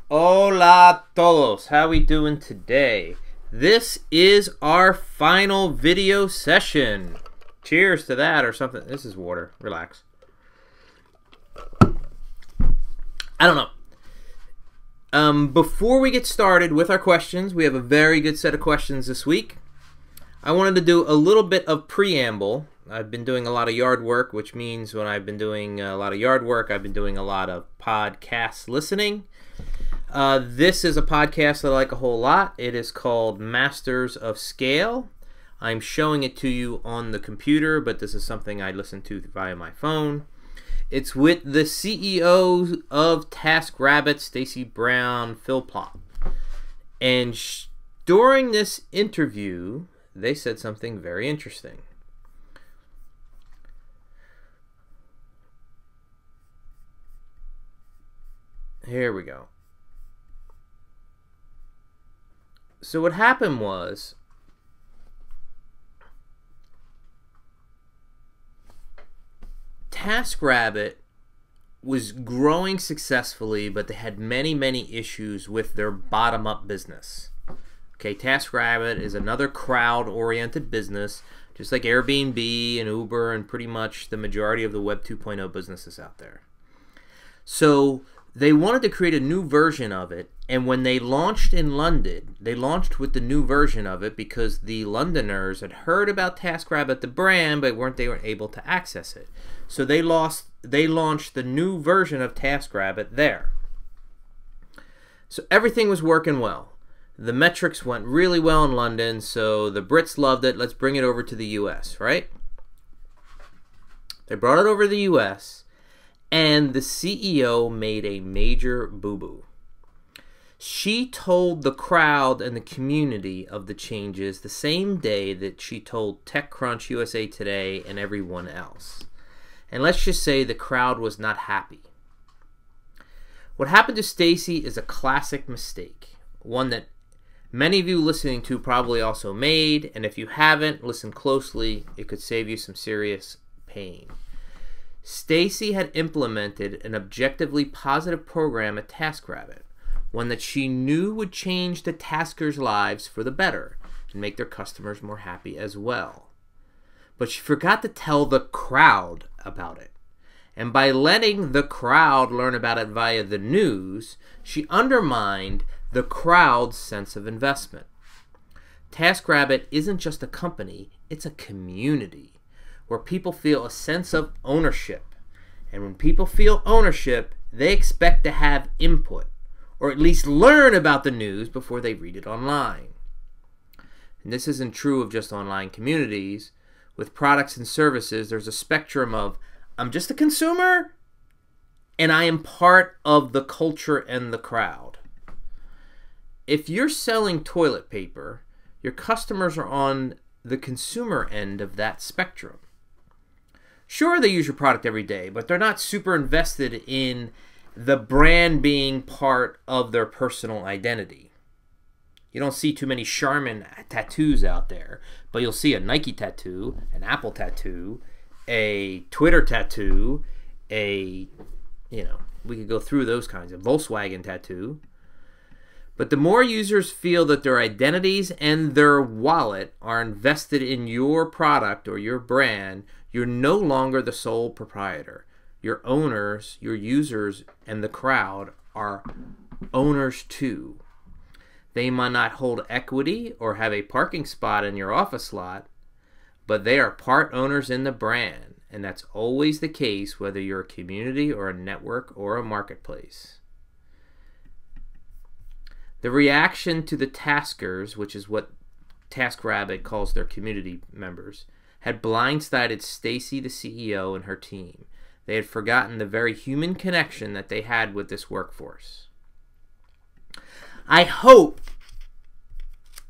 Hola todos, how we doing today? This is our final video session. Cheers to that or something. This is water, relax. I don't know. Before we get started with our questions, we have a very good set of questions this week. I wanted to do a little bit of preamble. I've been doing a lot of yard work, which means when I've been doing a lot of yard work, I've been doing a lot of podcast listening. This is a podcast that I like a whole lot. It is called Masters of Scale. I'm showing it to you on the computer, but this is something I listen to via my phone. It's with the CEO of TaskRabbit, Stacy Brown Philpott. And during this interview, they said something very interesting. Here we go. So what happened was, TaskRabbit was growing successfully, but they had many issues with their bottom-up business. Okay, TaskRabbit is another crowd-oriented business, just like Airbnb and Uber and pretty much the majority of the Web 2.0 businesses out there. So they wanted to create a new version of it, and when they launched in London, they launched with the new version of it because the Londoners had heard about TaskRabbit, the brand, but they weren't able to access it. So they launched the new version of TaskRabbit there. So everything was working well. The metrics went really well in London, so the Brits loved it. Let's bring it over to the US, right? They brought it over to the US, and the CEO made a major boo-boo. She told the crowd and the community of the changes the same day that she told TechCrunch, USA Today, and everyone else. And let's just say the crowd was not happy. What happened to Stacy is a classic mistake, one that many of you listening to probably also made, and if you haven't, listen closely, it could save you some serious pain. Stacy had implemented an objectively positive program at TaskRabbit, one that she knew would change the taskers' lives for the better and make their customers more happy as well. But she forgot to tell the crowd about it. And by letting the crowd learn about it via the news, she undermined the crowd's sense of investment. TaskRabbit isn't just a company, it's a community where people feel a sense of ownership. And when people feel ownership, they expect to have input, or at least learn about the news before they read it online. And this isn't true of just online communities. With products and services, there's a spectrum of, I'm just a consumer, and I am part of the culture and the crowd. If you're selling toilet paper, your customers are on the consumer end of that spectrum. Sure, they use your product every day, but they're not super invested in the brand being part of their personal identity. You don't see too many Charmin tattoos out there, but you'll see a Nike tattoo, an Apple tattoo, a Twitter tattoo, we could go through those kinds of Volkswagen tattoo. But the more users feel that their identities and their wallet are invested in your product or your brand, you're no longer the sole proprietor. Your owners, your users, and the crowd are owners too. They might not hold equity or have a parking spot in your office lot, but they are part owners in the brand, and that's always the case whether you're a community or a network or a marketplace. The reaction to the taskers, which is what TaskRabbit calls their community members, had blindsided Stacy, the CEO, and her team. They had forgotten the very human connection that they had with this workforce. I hope,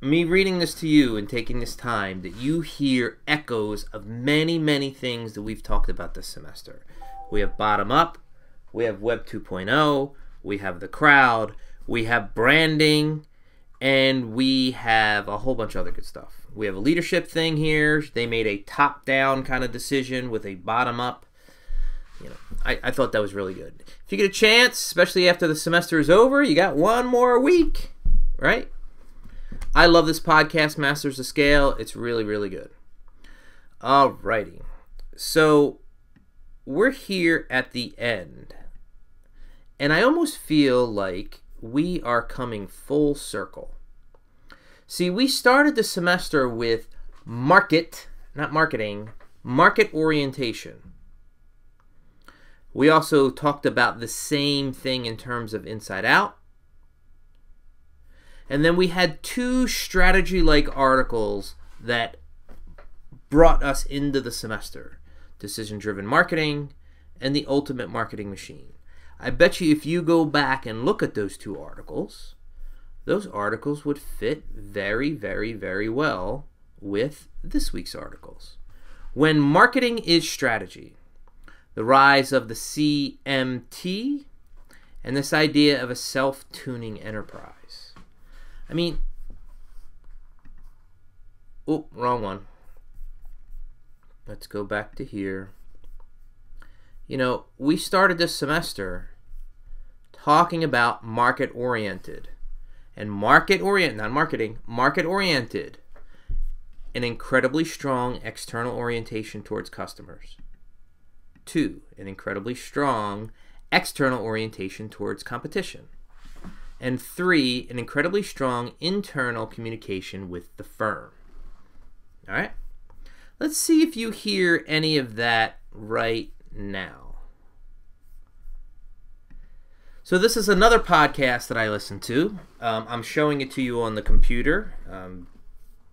me reading this to you and taking this time, that you hear echoes of many things that we've talked about this semester. We have bottom up, we have Web 2.0, we have the crowd, we have branding, and we have a whole bunch of other good stuff. We have a leadership thing here. They made a top-down kind of decision with a bottom-up I thought that was really good. If you get a chance, especially after the semester is over, you got one more week, right? I love this podcast, Masters of Scale. It's really, really good. Alrighty. So we're here at the end. And I almost feel like we are coming full circle. See, we started the semester with market, not marketing, market orientation. We also talked about the same thing in terms of inside out. And then we had 2 strategy-like articles that brought us into the semester. Decision-Driven Marketing and The Ultimate Marketing Machine. I bet you if you go back and look at those 2 articles, those articles would fit very, very, very well with this week's articles. When marketing is strategy, the rise of the CMT, and this idea of a self-tuning enterprise. I mean, oh, wrong one. Let's go back to here. You know, we started this semester talking about market-oriented. And market-oriented, not marketing, market-oriented, an incredibly strong external orientation towards customers. 2, an incredibly strong external orientation towards competition. And 3, an incredibly strong internal communication with the firm. All right? Let's see if you hear any of that right now. So this is another podcast that I listen to. I'm showing it to you on the computer,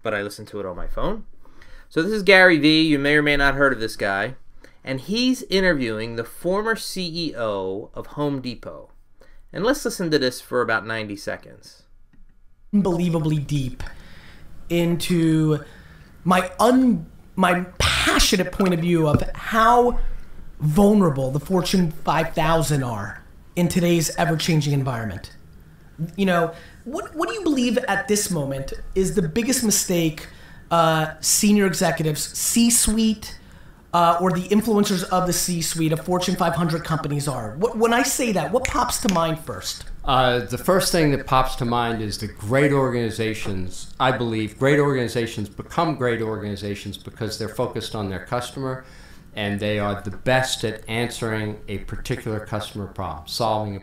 but I listen to it on my phone. So this is Gary Vee. You may or may not have heard of this guy. And he's interviewing the former CEO of Home Depot. And let's listen to this for about 90 seconds. Unbelievably deep into my passionate point of view of how vulnerable the Fortune 5000 are in today's ever-changing environment. You know, what do you believe at this moment is the biggest mistake senior executives, C-suite, or the influencers of the C-suite of Fortune 500 companies are? When I say that, what pops to mind first? The first thing that pops to mind is that great organizations, I believe, great organizations become great organizations because they're focused on their customer and they are the best at answering a particular customer problem, solving a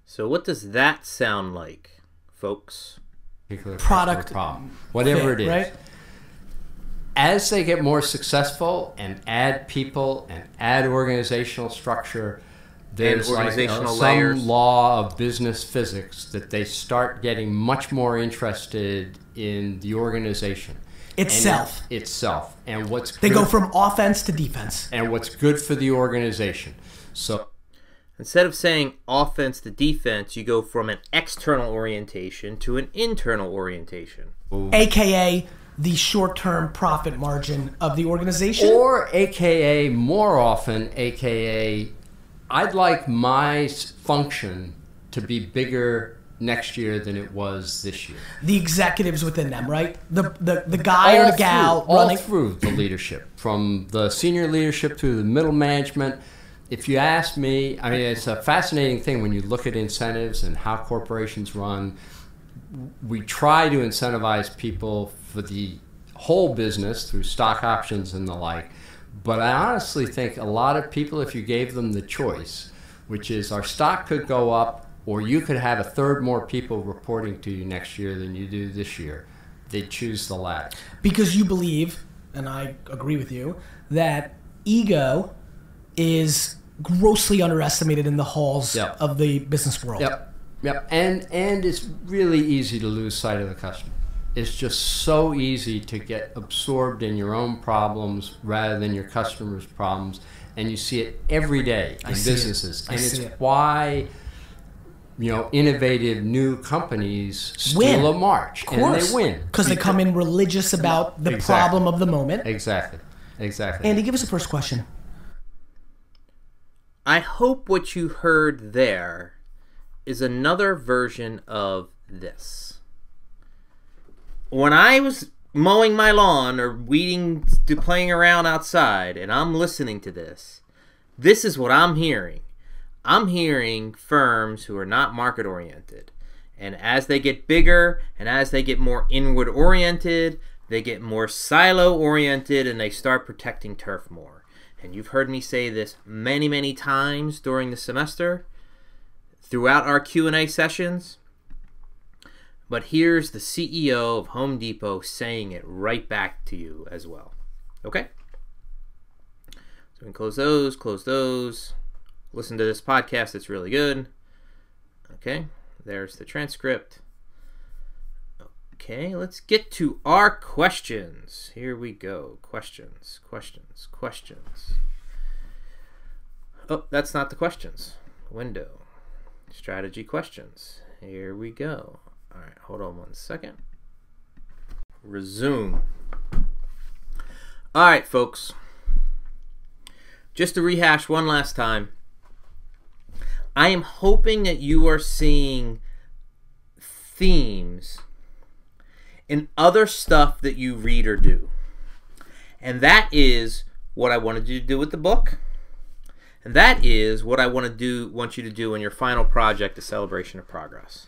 So what does that sound like, folks? particular Product customer problem, whatever it is. Right? As they get more successful and add people and add organizational structure, there's organizational some layers. law of business physics that they start getting much more interested in the organization Itself. And itself, and what's They good, go from offense to defense. and what's good for the organization. So Instead of saying offense to defense, you go from an external orientation to an internal orientation. AKA the short-term profit margin of the organization. or AKA more often, AKA I'd like my function to be bigger next year than it was this year. The executives within them, right? The guy or the gal running. All through the leadership, from the senior leadership to the middle management. If you ask me, I mean, it's a fascinating thing when you look at incentives and how corporations run. We try to incentivize people for the whole business through stock options and the like. But I honestly think a lot of people, if you gave them the choice, which is our stock could go up or you could have a third more people reporting to you next year than you do this year, they'd choose the latter. Because you believe, and I agree with you, that ego is grossly underestimated in the halls Yep. of the business world. Yep. And it's really easy to lose sight of the customer. It's just so easy to get absorbed in your own problems rather than your customers' problems. And you see it every day in businesses. And it's why, innovative new companies steal a march. And they win. Because they come in religious about the problem of the moment. Exactly. Andy, give us the first question. I hope what you heard there is another version of this. When I was mowing my lawn or weeding, playing around outside, and I'm listening to this, This is what I'm hearing. I'm hearing firms who are not market oriented. And as they get bigger and as they get more inward oriented, they get more silo oriented and they start protecting turf more. And you've heard me say this many, many times during the semester, throughout our Q&A sessions. But here's the CEO of Home Depot saying it right back to you as well. Okay? So we can close those. Listen to this podcast, it's really good. Okay, there's the transcript. Okay, let's get to our questions. Here we go. Questions. Oh, that's not the questions. Window. Strategy questions. Here we go. All right, hold on 1 second. Resume. All right, folks. Just to rehash one last time, I am hoping that you are seeing themes in other stuff that you read or do. And that is what I wanted you to do with the book. And that is what I want you to do in your final project, The Celebration of Progress.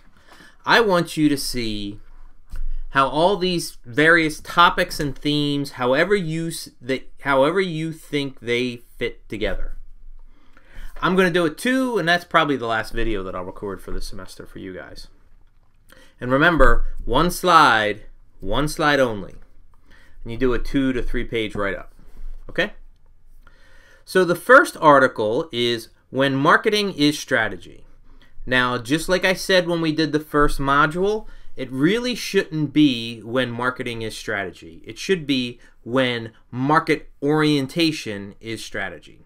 I want you to see how all these various topics and themes, however you think they fit together. I'm going to do it too, and that's probably the last video that I'll record for this semester for you guys. And remember, one slide only. And you do a 2 to 3 page write-up. Okay? So the first article is When Marketing is Strategy. Now, just like I said when we did the first module, it really shouldn't be when marketing is strategy. It should be when market orientation is strategy.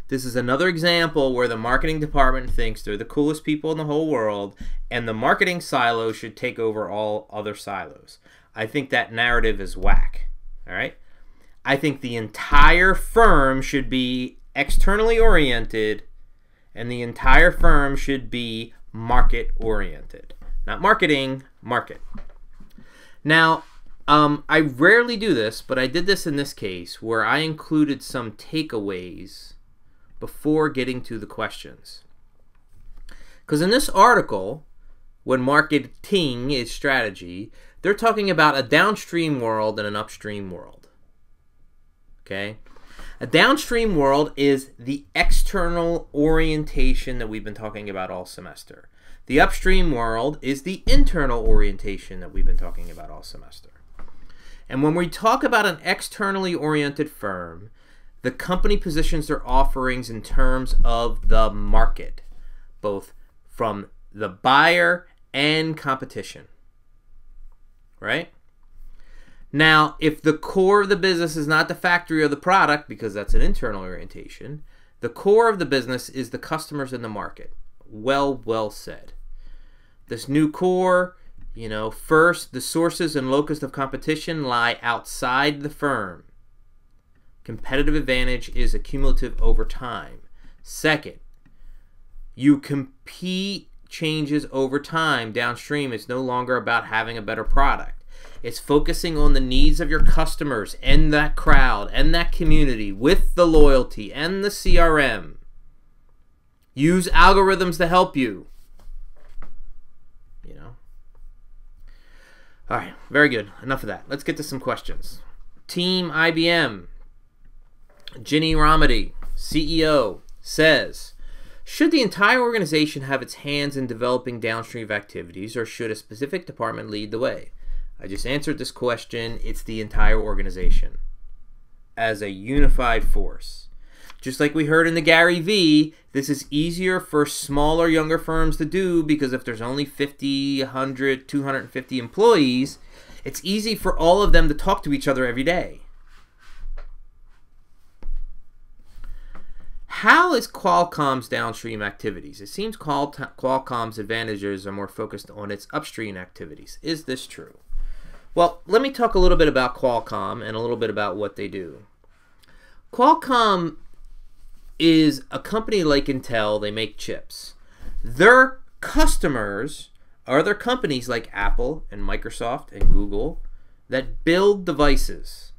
This is another example where the marketing department thinks they're the coolest people in the whole world and the marketing silo should take over all other silos. I think that narrative is whack. All right? I think the entire firm should be externally oriented and the entire firm should be market oriented. Not marketing, market. Now, I rarely do this, but I did this in this case where I included some takeaways before getting to the questions. Because in this article, When Marketing is Strategy, they're talking about a downstream world and an upstream world. Okay? A downstream world is the external orientation that we've been talking about all semester. The upstream world is the internal orientation that we've been talking about all semester. And when we talk about an externally oriented firm, the company positions their offerings in terms of the market, both from the buyer and competition. Right? Now, if the core of the business is not the factory or the product, because that's an internal orientation, the core of the business is the customers in the market. Well said. This new core, first, the sources and locus of competition lie outside the firm. Competitive advantage is accumulative over time. Second, you compete changes over time. Downstream, it's no longer about having a better product. It's focusing on the needs of your customers and that crowd and that community with the loyalty and the CRM. Use algorithms to help you. All right, very good. Enough of that. Let's get to some questions. Team IBM. Ginny Romedy, CEO, says, should the entire organization have its hands in developing downstream activities, or should a specific department lead the way? I just answered this question. It's the entire organization as a unified force. Just like we heard in the Gary V, this is easier for smaller, younger firms to do because if there's only 50, 100, 250 employees, it's easy for all of them to talk to each other every day. How is Qualcomm's downstream activities? It seems Qualcomm's advantages are more focused on its upstream activities. Is this true? Well, let me talk a little bit about Qualcomm and a little bit about what they do. Qualcomm is a company like Intel. They make chips. Their customers are other companies like Apple and Microsoft and Google that build devices.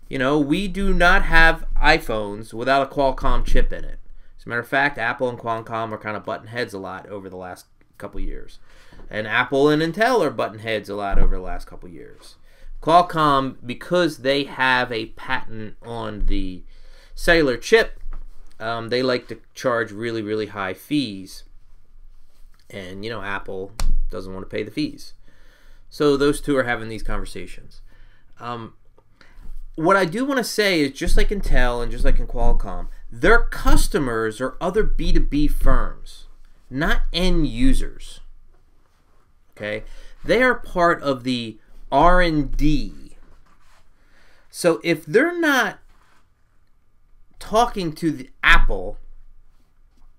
You know, we do not have iPhones without a Qualcomm chip in it. As a matter of fact, Apple and Qualcomm are kind of butting heads a lot over the last couple years. And Apple and Intel are butting heads a lot over the last couple years. Qualcomm, because they have a patent on the cellular chip, they like to charge really, really high fees. And, you know, Apple doesn't want to pay the fees. So those two are having these conversations. What I do want to say is, just like Intel and just like in Qualcomm, their customers are other B2B firms, not end users. Okay? They are part of the R&D. So if they're not talking to the Apple,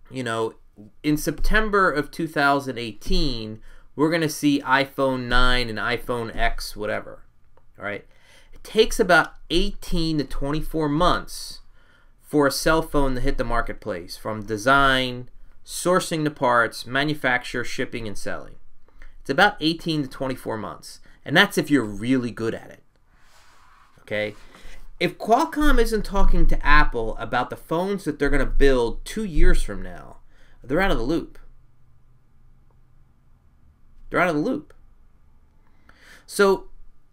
you know, in September of 2018, we're going to see iPhone 9 and iPhone X, whatever. All right? It takes about 18 to 24 months for a cell phone to hit the marketplace, from design, sourcing the parts, manufacture, shipping, and selling. It's about 18 to 24 months. And that's if you're really good at it. Okay? If Qualcomm isn't talking to Apple about the phones that they're going to build 2 years from now, they're out of the loop. They're out of the loop. So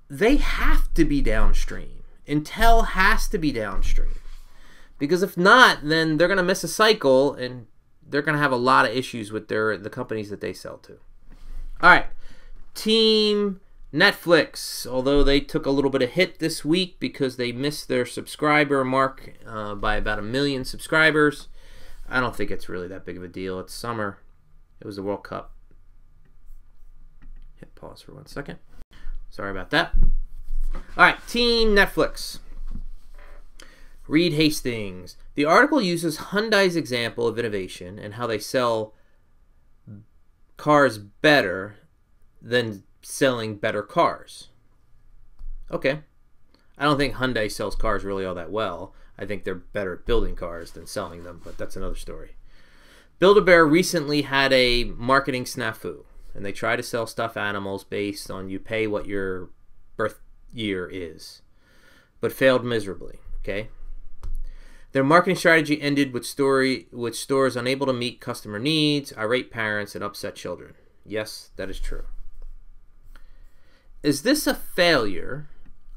they have to be downstream. Intel has to be downstream. Because if not, then they're going to miss a cycle, and they're going to have a lot of issues with the companies that they sell to. All right. Team Netflix, although they took a little bit of hit this week because they missed their subscriber mark by about 1 million subscribers. I don't think it's really that big of a deal. It's summer. It was the World Cup. Hit pause for 1 second. Sorry about that. All right, Team Netflix. Reed Hastings. The article uses Hyundai's example of innovation and how they sell cars better than selling better cars. Okay. I don't think Hyundai sells cars really all that well. I think they're better at building cars than selling them, but that's another story. Build-A-Bear recently had a marketing snafu, and they try to sell stuffed animals based on you pay what your birth year is, but failed miserably, okay? Their marketing strategy ended with stores unable to meet customer needs, irate parents, and upset children. Yes, that is true. Is this a failure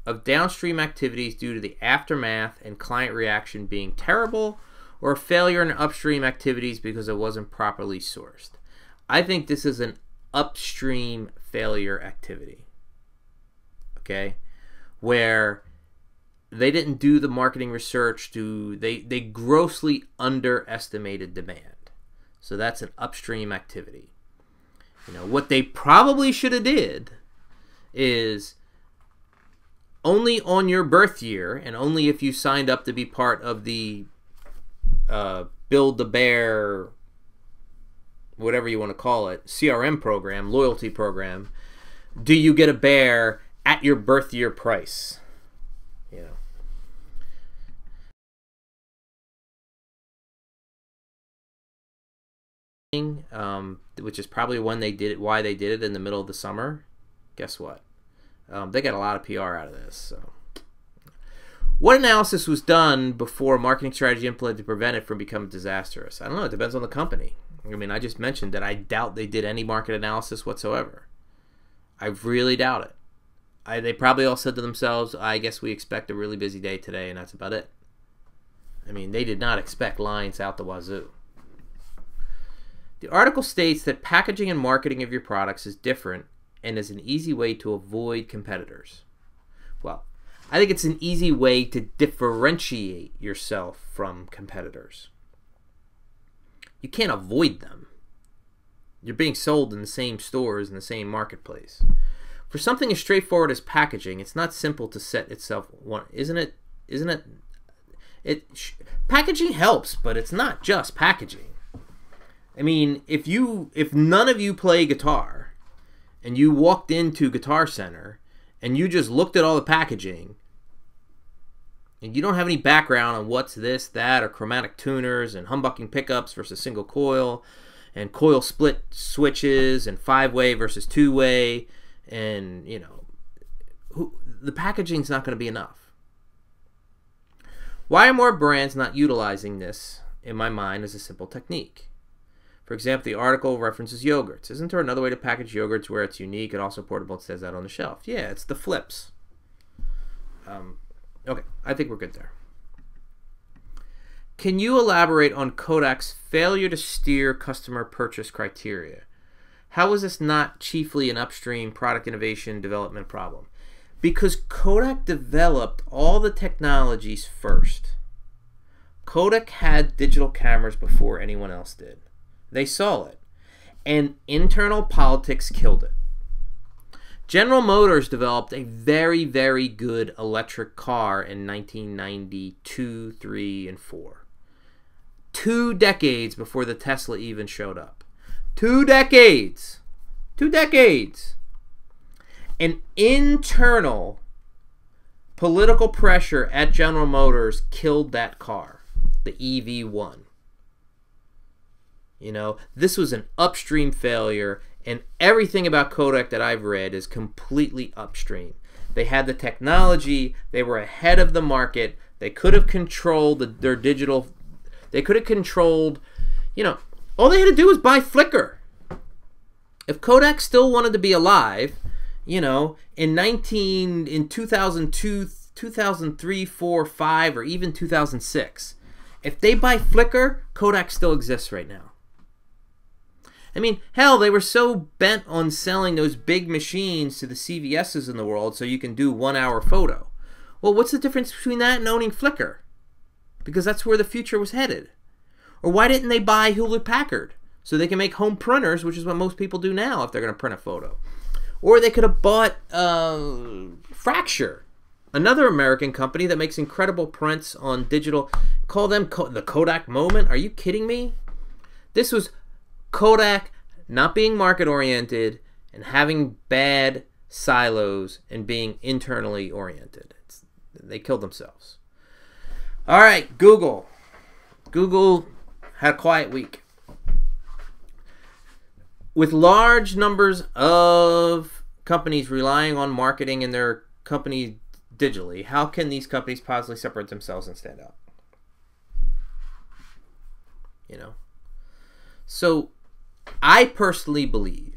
of downstream activities due to the aftermath and client reaction being terrible, or a failure in upstream activities because it wasn't properly sourced? I think this is an upstream failure activity, okay, where they didn't do the marketing research they grossly underestimated demand. So that's an upstream activity. You know, what they probably should have did is only on your birth year, and only if you signed up to be part of the Build-A-Bear, whatever you want to call it, CRM program, loyalty program, do you get a bear at your birth year price. You know. Which is probably when they did it, why they did it in the middle of the summer. Guess what? They got a lot of PR out of this. So, what analysis was done before marketing strategy implemented to prevent it from becoming disastrous? I don't know. It depends on the company. I mean, I just mentioned that I doubt they did any market analysis whatsoever. I really doubt it. They probably all said to themselves, I guess we expect a really busy day today, and that's about it. I mean, they did not expect lines out the wazoo. The article states that packaging and marketing of your products is different and is an easy way to avoid competitors. Well, I think it's an easy way to differentiate yourself from competitors. You can't avoid them. You're being sold in the same stores in the same marketplace. For something as straightforward as packaging, it's not simple to set itself one, isn't it? Packaging helps, but it's not just packaging. I mean, if none of you play guitar and you walked into Guitar Center and you just looked at all the packaging and you don't have any background on what's this, that, or chromatic tuners and humbucking pickups versus single coil and coil split switches and 5-way versus 2-way, and, you know, the packaging's not going to be enough. Why are more brands not utilizing this, in my mind, as a simple technique? For example, the article references yogurts. Isn't there another way to package yogurts where it's unique and also portable and says that on the shelf? Yeah, it's the flips. Okay, I think we're good there. Can you elaborate on Kodak's failure to steer customer purchase criteria? How is this not chiefly an upstream product innovation development problem? Because Kodak developed all the technologies first. Kodak had digital cameras before anyone else did. They saw it. And internal politics killed it. General Motors developed a very, very good electric car in 1992, 3, and 4. 2 decades before the Tesla even showed up. 2 decades! 2 decades! An internal political pressure at General Motors killed that car, the EV1. You know, this was an upstream failure, and everything about Kodak that I've read is completely upstream. They had the technology, they were ahead of the market, they could have controlled their digital, they could have controlled, you know, all they had to do was buy Flickr. If Kodak still wanted to be alive, you know, in 2002, 2003, 4, 5, or even 2006, if they buy Flickr, Kodak still exists right now. I mean, hell, they were so bent on selling those big machines to the CVS's in the world so you can do 1-hour photo. Well, what's the difference between that and owning Flickr? Because that's where the future was headed. Or why didn't they buy Hewlett-Packard so they can make home printers, which is what most people do now if they're going to print a photo? Or they could have bought Fracture, another American company that makes incredible prints on digital. Call them the Kodak moment. Are you kidding me? This was Kodak not being market oriented and having bad silos and being internally oriented. They killed themselves. All right, Google. Google had a quiet week. With large numbers of companies relying on marketing in their company digitally, how can these companies possibly separate themselves and stand out? You know? So, I personally believe,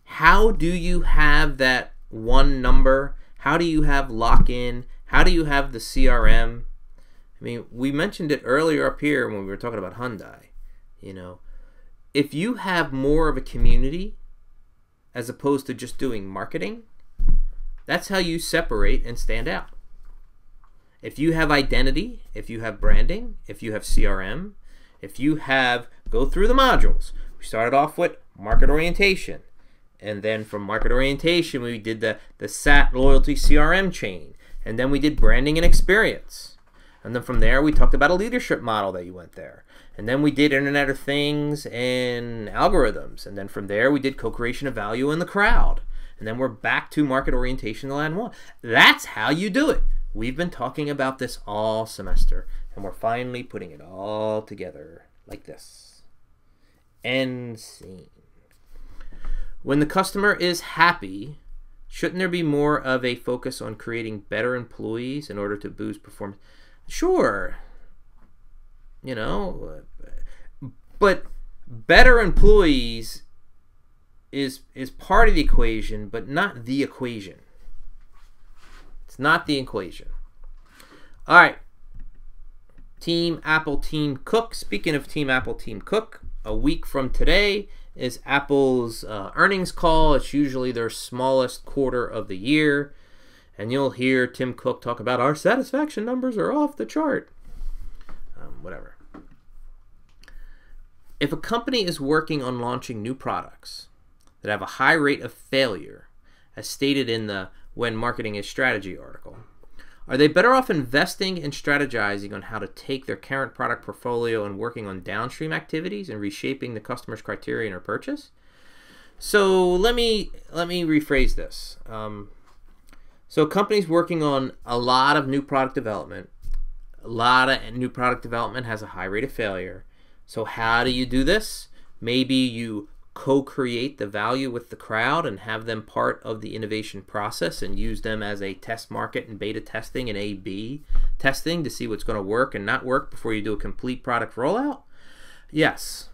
how do you have that one number? How do you have lock-in? How do you have the CRM? I mean, we mentioned it earlier up here when we were talking about Hyundai. You know, if you have more of a community as opposed to just doing marketing, that's how you separate and stand out. If you have identity, if you have branding, if you have CRM, if you have, go through the modules. We started off with market orientation. And then from market orientation, we did the SAT loyalty CRM chain. And then we did branding and experience. And then from there, we talked about a leadership model that you went there. And then we did Internet of Things and algorithms. And then from there, we did co-creation of value in the crowd. And then we're back to market orientation the last one. That's how you do it. We've been talking about this all semester. And we're finally putting it all together like this. End scene. When the customer is happy, shouldn't there be more of a focus on creating better employees in order to boost performance? Sure. You know, but better employees is part of the equation, but not the equation. It's not the equation. All right. Team Apple, Team Cook. Speaking of Team Apple, Team Cook, a week from today is Apple's earnings call. It's usually their smallest quarter of the year. And you'll hear Tim Cook talk about our satisfaction numbers are off the chart. Whatever. If a company is working on launching new products that have a high rate of failure, as stated in the When Marketing is Strategy article, are they better off investing and strategizing on how to take their current product portfolio and working on downstream activities and reshaping the customer's criteria or purchase? So let me rephrase this. So companies working on a lot of new product development. A lot of new product development has a high rate of failure. So how do you do this? Maybe you co-create the value with the crowd and have them part of the innovation process and use them as a test market and beta testing and A/B testing to see what's going to work and not work before you do a complete product rollout? Yes.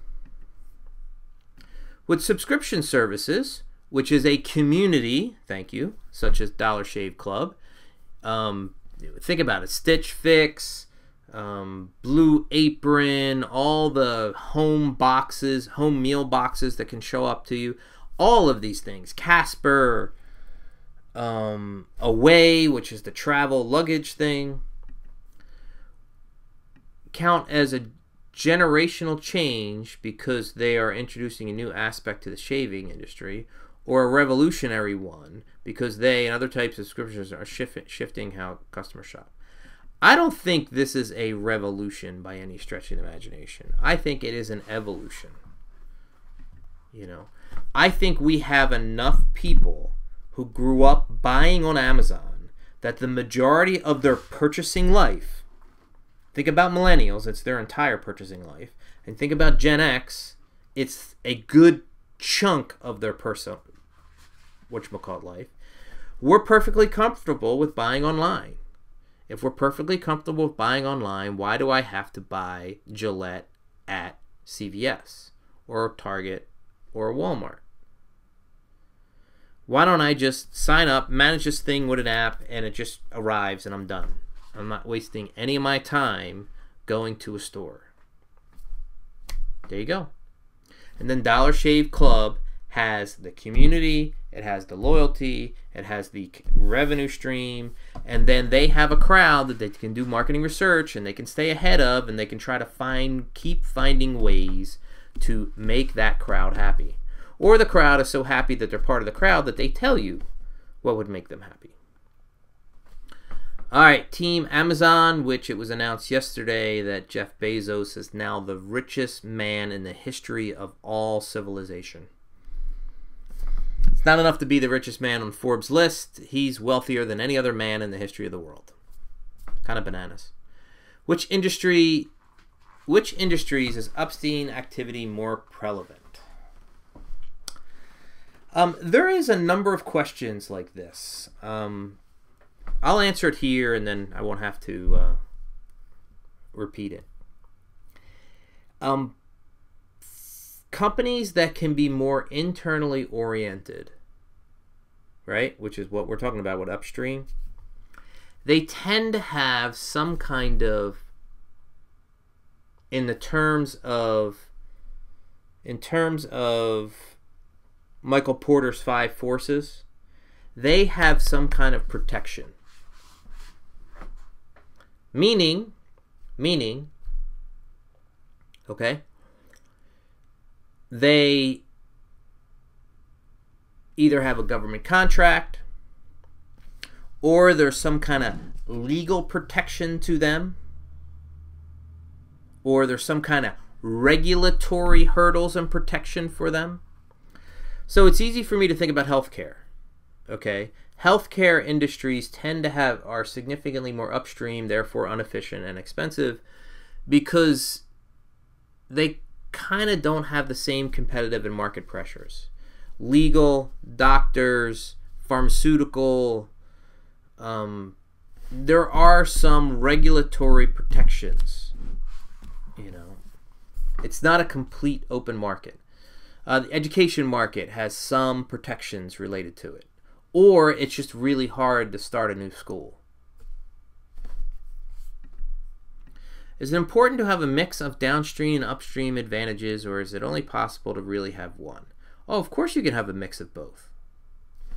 With subscription services, which is a community, thank you, such as Dollar Shave Club, think about it, Stitch Fix, Blue Apron, all the home boxes, home meal boxes that can show up to you, all of these things, Casper, Away, which is the travel luggage thing, count as a generational change because they are introducing a new aspect to the shaving industry, or a revolutionary one because they and other types of subscriptions are shifting how customers shop. I don't think this is a revolution by any stretch of the imagination. I think it is an evolution. You know, I think we have enough people who grew up buying on Amazon that the majority of their purchasing life, think about millennials, it's their entire purchasing life, and think about Gen X, it's a good chunk of their life. We're perfectly comfortable with buying online. If we're perfectly comfortable with buying online, why do I have to buy Gillette at CVS or Target or Walmart? Why don't I just sign up, manage this thing with an app, and it just arrives and I'm done? I'm not wasting any of my time going to a store. There you go. And then Dollar Shave Club has the community, it has the loyalty, it has the revenue stream, and then they have a crowd that they can do marketing research and they can stay ahead of, and they can try to keep finding ways to make that crowd happy. Or the crowd is so happy that they're part of the crowd that they tell you what would make them happy. All right, Team Amazon, which it was announced yesterday that Jeff Bezos is now the richest man in the history of all civilization. It's not enough to be the richest man on Forbes' list. He's wealthier than any other man in the history of the world. Kind of bananas. Which industries is Epstein activity more prevalent? There is a number of questions like this. I'll answer it here and then I won't have to repeat it. Companies that can be more internally oriented, right, which is what we're talking about with upstream, they tend to have some kind of, in terms of Michael Porter's 5 forces, they have some kind of protection. Meaning, okay, they either have a government contract or there's some kind of legal protection to them, or there's some kind of regulatory hurdles and protection for them. So it's easy for me to think about healthcare. Okay, healthcare industries are significantly more upstream, therefore inefficient and expensive, because they kind of don't have the same competitive and market pressures. Legal, doctors, pharmaceutical, there are some regulatory protections. You know, it's not a complete open market. The education market has some protections related to it. Or it's just really hard to start a new school. Is it important to have a mix of downstream and upstream advantages, or is it only possible to really have one? Oh, of course you can have a mix of both. I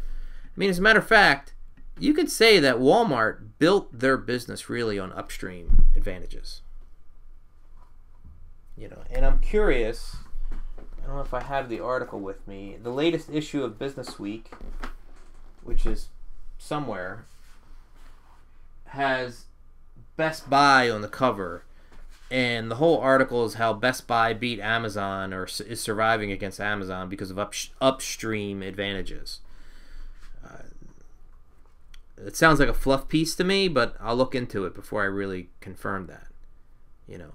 mean, as a matter of fact, you could say that Walmart built their business really on upstream advantages. You know, and I'm curious, I don't know if I have the article with me, the latest issue of Business Week, which is somewhere, has Best Buy on the cover, and the whole article is how Best Buy beat Amazon, or is surviving against Amazon because of upstream advantages. It sounds like a fluff piece to me, but I'll look into it before I really confirm that. You know,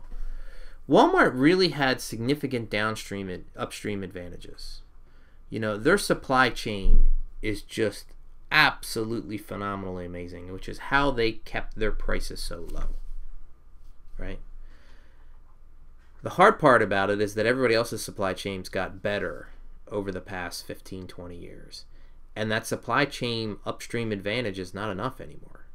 Walmart really had significant upstream advantages. their supply chain is just absolutely phenomenally amazing, which is how they kept their prices so low, right? The hard part about it is that everybody else's supply chains got better over the past 15, 20 years. And that supply chain upstream advantage is not enough anymore.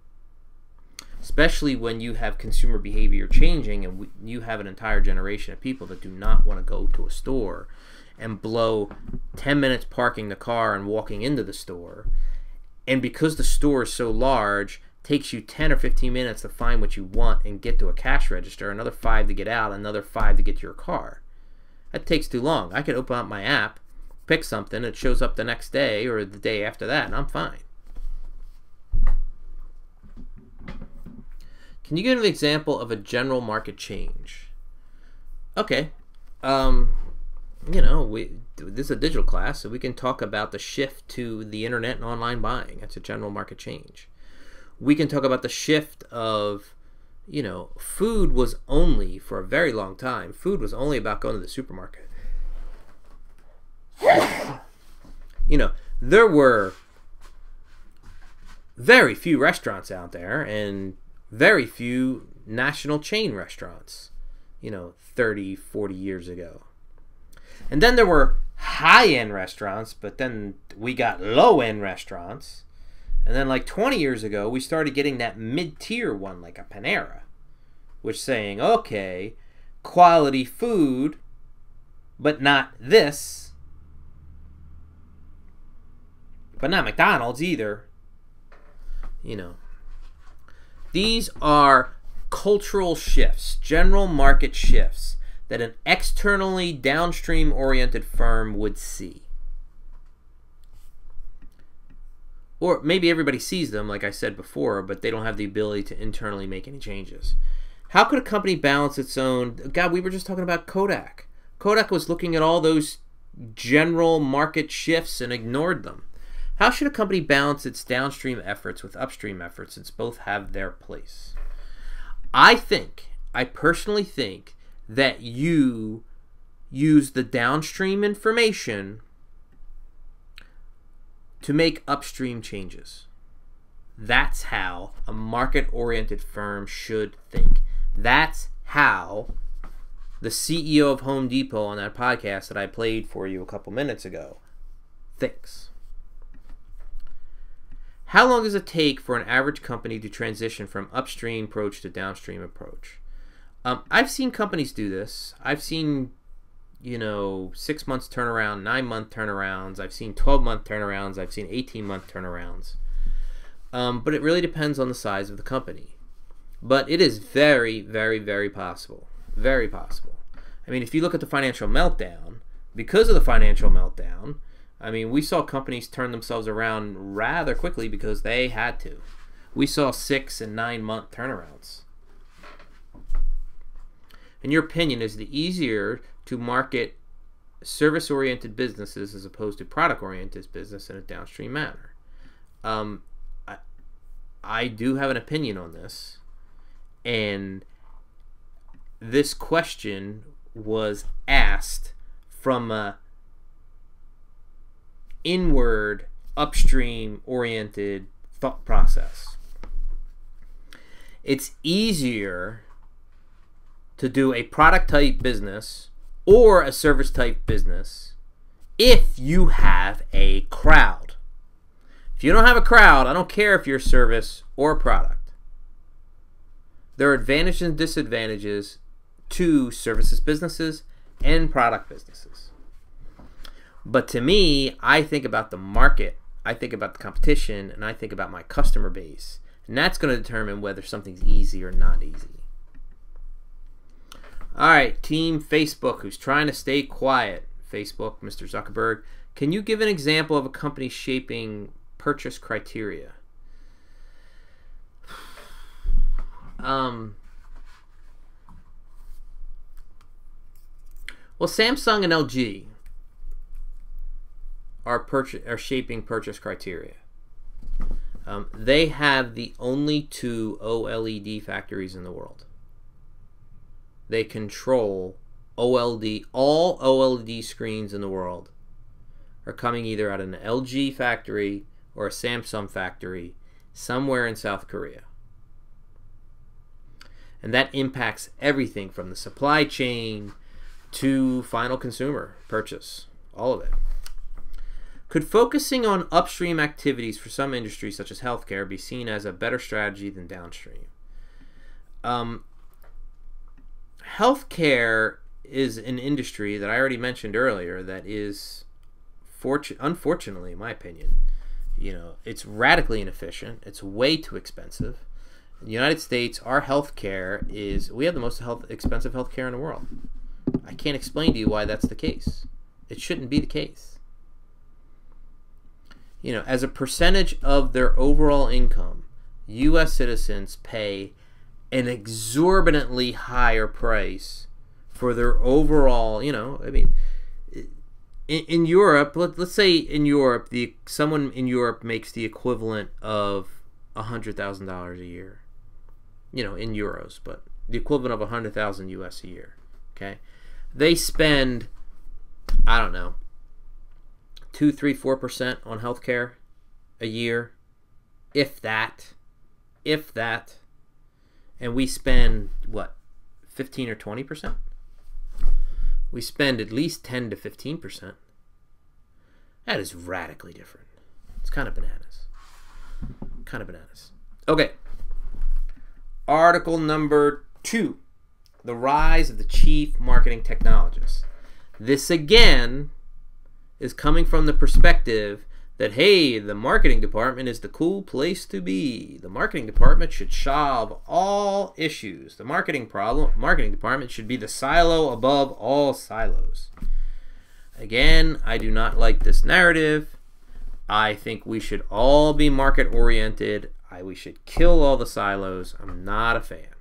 Especially when you have consumer behavior changing and you have an entire generation of people that do not want to go to a store and blow 10 minutes parking the car and walking into the store. And because the store is so large, takes you 10 or 15 minutes to find what you want and get to a cash register, another 5 to get out, another 5 to get to your car. That takes too long. I can open up my app, pick something, it shows up the next day or the day after that, and I'm fine. Can you give an example of a general market change? Okay. This is a digital class, so we can talk about the shift to the internet and online buying. That's a general market change. We can talk about the shift of, food was only, for a very long time, food was only about going to the supermarket. There were very few restaurants out there and very few national chain restaurants, 30, 40 years ago. And then there were high-end restaurants, but then we got low-end restaurants. And then like 20 years ago, we started getting that mid-tier one, like a Panera, which saying, okay, quality food, but not this. But not McDonald's either. These are cultural shifts, general market shifts that an externally downstream oriented firm would see. Or maybe everybody sees them, like I said before, but they don't have the ability to internally make any changes. How could a company balance its own? God, we were just talking about Kodak. Kodak was looking at all those general market shifts and ignored them. How should a company balance its downstream efforts with upstream efforts since both have their place? I personally think that you use the downstream information to make upstream changes. That's how a market-oriented firm should think. That's how the CEO of Home Depot on that podcast that I played for you a couple minutes ago thinks. How long does it take for an average company to transition from upstream approach to downstream approach? I've seen companies do this. I've seen, 6 months turnaround, 9-month turnarounds. I've seen 12-month turnarounds. I've seen 18-month turnarounds. But it really depends on the size of the company. But it is very, very, very possible. Very possible. I mean, if you look at the financial meltdown, because of the financial meltdown, we saw companies turn themselves around rather quickly because they had to. We saw 6 and 9-month turnarounds. In your opinion, is it easier to market service-oriented businesses as opposed to product-oriented business in a downstream manner? I do have an opinion on this, and this question was asked from a inward, upstream-oriented thought process. It's easier to do a product-type business or a service-type business if you have a crowd. If you don't have a crowd, I don't care if you're a service or a product. There are advantages and disadvantages to services businesses and product businesses. But to me, I think about the market, I think about the competition, and I think about my customer base. And that's going to determine whether something's easy or not easy. All right, Team Facebook, who's trying to stay quiet. Facebook, Mr. Zuckerberg, can you give an example of a company shaping purchase criteria? Well, Samsung and LG are shaping purchase criteria. They have the only 2 OLED factories in the world. They control OLED, all OLED screens in the world are coming either out of an LG factory or a Samsung factory somewhere in South Korea. And that impacts everything from the supply chain to final consumer purchase, all of it. Could focusing on upstream activities for some industries, such as healthcare, be seen as a better strategy than downstream? Healthcare is an industry that I already mentioned earlier that is, unfortunately, in my opinion, it's radically inefficient. It's way too expensive. In the United States, our healthcare we have the most expensive healthcare in the world. I can't explain to you why that's the case. It shouldn't be the case. As a percentage of their overall income, U.S. citizens pay an exorbitantly higher price for their overall, in Europe, let's say in Europe, someone in Europe makes the equivalent of $100,000 a year, in euros, but the equivalent of 100,000 US a year. Okay, they spend, I don't know, 2, 3, 4% on healthcare a year, if that, and we spend what, 15 or 20%? We spend at least 10 to 15%. That is radically different. It's kind of bananas. Okay. Article number 2. The rise of the chief marketing technologist. This again is coming from the perspective that, hey, the marketing department is the cool place to be. The marketing department should solve all issues. The marketing department should be the silo above all silos. Again, I do not like this narrative. I think we should all be market oriented. We should kill all the silos. I'm not a fan.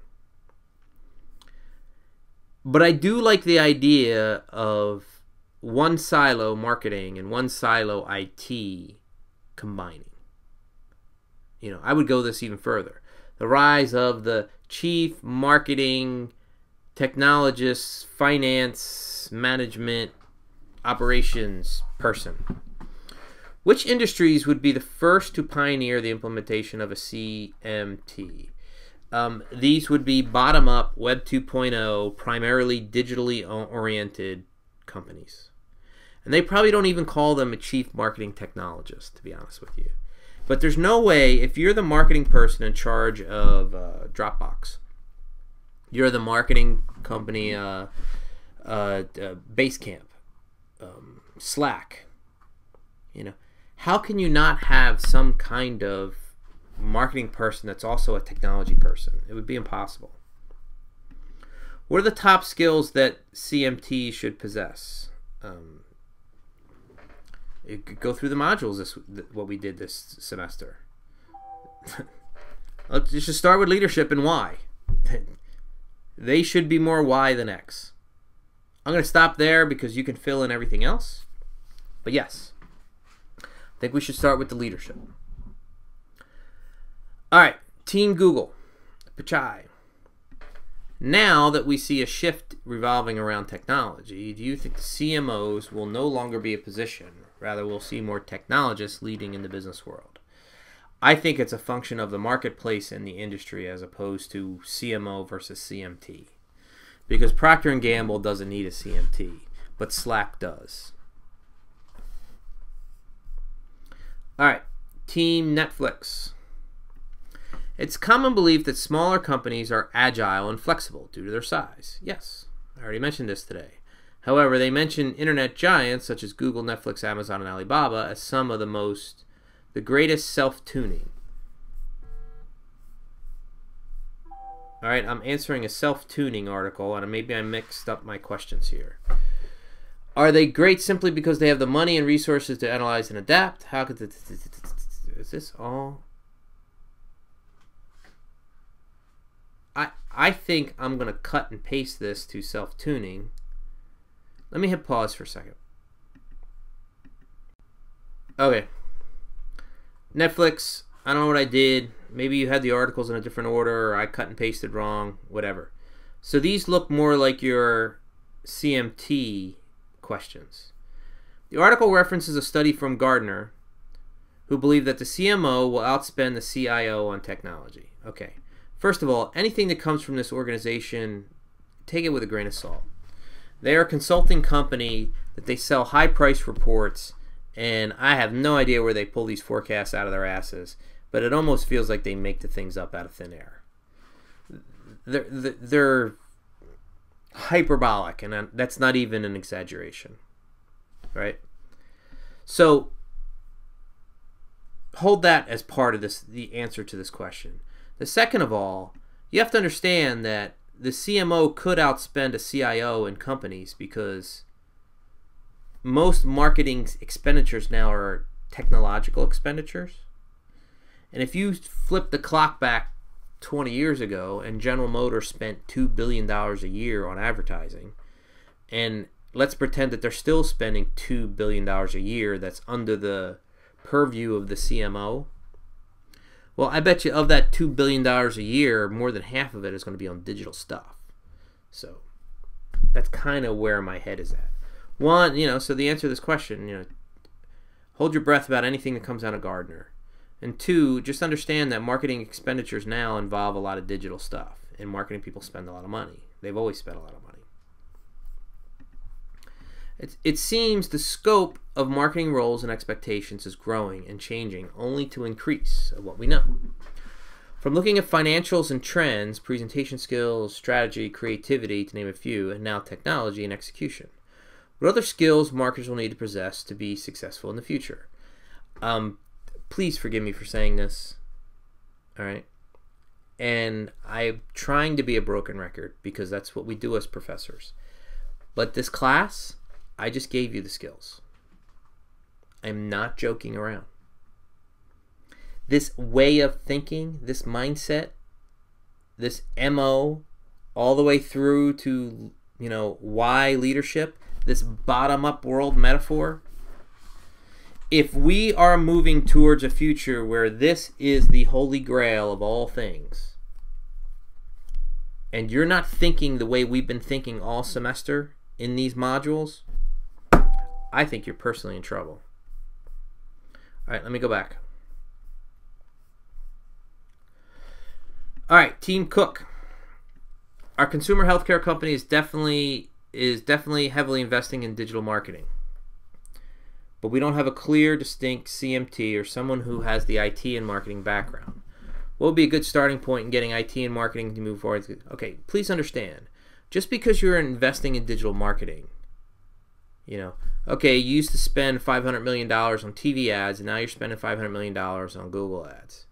But I do like the idea of one silo marketing and one silo IT combining. I would go this even further. The rise of the chief marketing, technologist, finance, management, operations person. Which industries would be the first to pioneer the implementation of a CMT? These would be bottom-up, Web 2.0, primarily digitally oriented companies. And they probably don't even call them a chief marketing technologist, to be honest with you. But there's no way, if you're the marketing person in charge of Dropbox, you're the marketing company, Basecamp, Slack, how can you not have some kind of marketing person that's also a technology person? It would be impossible. What are the top skills that CMT should possess? Go through the modules, what we did this semester. Let's just start with leadership and why. They should be more Y than X. I'm going to stop there because you can fill in everything else. But yes, I think we should start with the leadership. All right, Team Google, Pichai. Now that we see a shift revolving around technology, do you think the CMOs will no longer be a position? Rather, we'll see more technologists leading in the business world. I think it's a function of the marketplace and the industry as opposed to CMO versus CMT. Because Procter & Gamble doesn't need a CMT, but Slack does. All right, Team Netflix. It's common belief that smaller companies are agile and flexible due to their size. Yes, I already mentioned this today. However, they mention internet giants such as Google, Netflix, Amazon, and Alibaba as some of the greatest self-tuning. All right, I'm answering a self-tuning article, and maybe I mixed up my questions here. Are they great simply because they have the money and resources to analyze and adapt? How could is this all? I think I'm going to cut and paste this to self-tuning. Let me hit pause for a second. Okay. Netflix, I don't know what I did. Maybe you had the articles in a different order, or I cut and pasted wrong, whatever. So these look more like your CMT questions. The article references a study from Gartner who believe that the CMO will outspend the CIO on technology. Okay, first of all, anything that comes from this organization, take it with a grain of salt. They are a consulting company that they sell high-priced reports, and I have no idea where they pull these forecasts out of their asses, but it almost feels like they make the things up out of thin air. They're hyperbolic, and that's not even an exaggeration, right? So hold that as part of the answer to this question. The second of all, you have to understand that the CMO could outspend a CIO in companies because most marketing expenditures now are technological expenditures. And if you flip the clock back 20 years ago and General Motors spent $2 billion a year on advertising, and let's pretend that they're still spending $2 billion a year that's under the purview of the CMO, well, I bet you of that $2 billion a year, more than half of it is going to be on digital stuff. So that's kind of where my head is at. One, so the answer to this question, hold your breath about anything that comes out of Gartner. And two, just understand that marketing expenditures now involve a lot of digital stuff, and marketing people spend a lot of money. They've always spent a lot of money. It seems the scope of marketing roles and expectations is growing and changing only to increase of what we know. From looking at financials and trends, presentation skills, strategy, creativity, to name a few, and now technology and execution. What other skills marketers will need to possess to be successful in the future? Please forgive me for saying this, all right? And I'm trying to be a broken record because that's what we do as professors. But this class, I just gave you the skills. I'm not joking around. This way of thinking, this mindset, this MO, all the way through to, why leadership, this bottom-up world metaphor, if we are moving towards a future where this is the holy grail of all things, and you're not thinking the way we've been thinking all semester in these modules, I think you're personally in trouble. All right, let me go back. All right, Team Cook. Our consumer healthcare company is definitely heavily investing in digital marketing. But we don't have a clear, distinct CMT or someone who has the IT and marketing background. What would be a good starting point in getting IT and marketing to move forward? Okay, please understand, just because you're investing in digital marketing, okay, you used to spend $500 million on TV ads, and now you're spending $500 million on Google ads.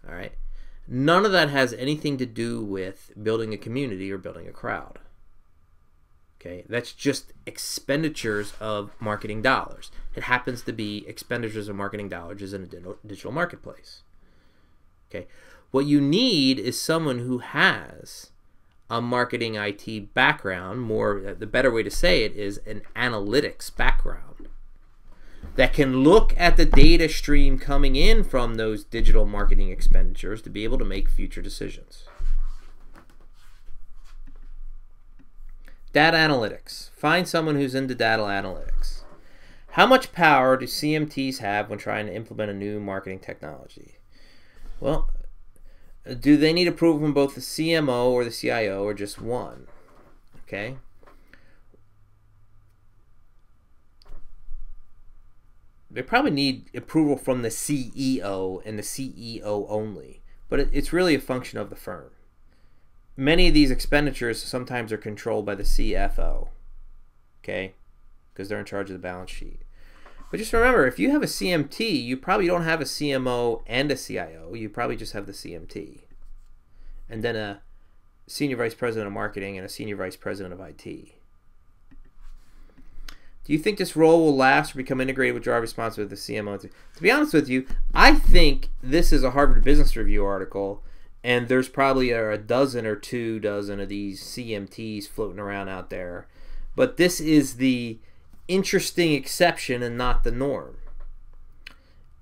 All right? None of that has anything to do with building a community or building a crowd. Okay, that's just expenditures of marketing dollars. It happens to be expenditures of marketing dollars in a digital marketplace. Okay, what you need is someone who has a marketing IT background, the better way to say it is an analytics background, that can look at the data stream coming in from those digital marketing expenditures to be able to make future decisions. Data analytics. Find someone who's into data analytics. How much power do CMTs have when trying to implement a new marketing technology? Well, do they need approval from both the CMO or the CIO or just one? Okay. They probably need approval from the CEO and the CEO only, but it's really a function of the firm. Many of these expenditures sometimes are controlled by the CFO, okay, because they're in charge of the balance sheet. But just remember, if you have a CMT, you probably don't have a CMO and a CIO. You probably just have the CMT. And then a senior vice president of marketing and a senior vice president of IT. Do you think this role will last or become integrated with job responsibility with the CMO? To be honest with you, I think this is a Harvard Business Review article, and there's probably a dozen or 2 dozen of these CMTs floating around out there. But this is the interesting exception and not the norm.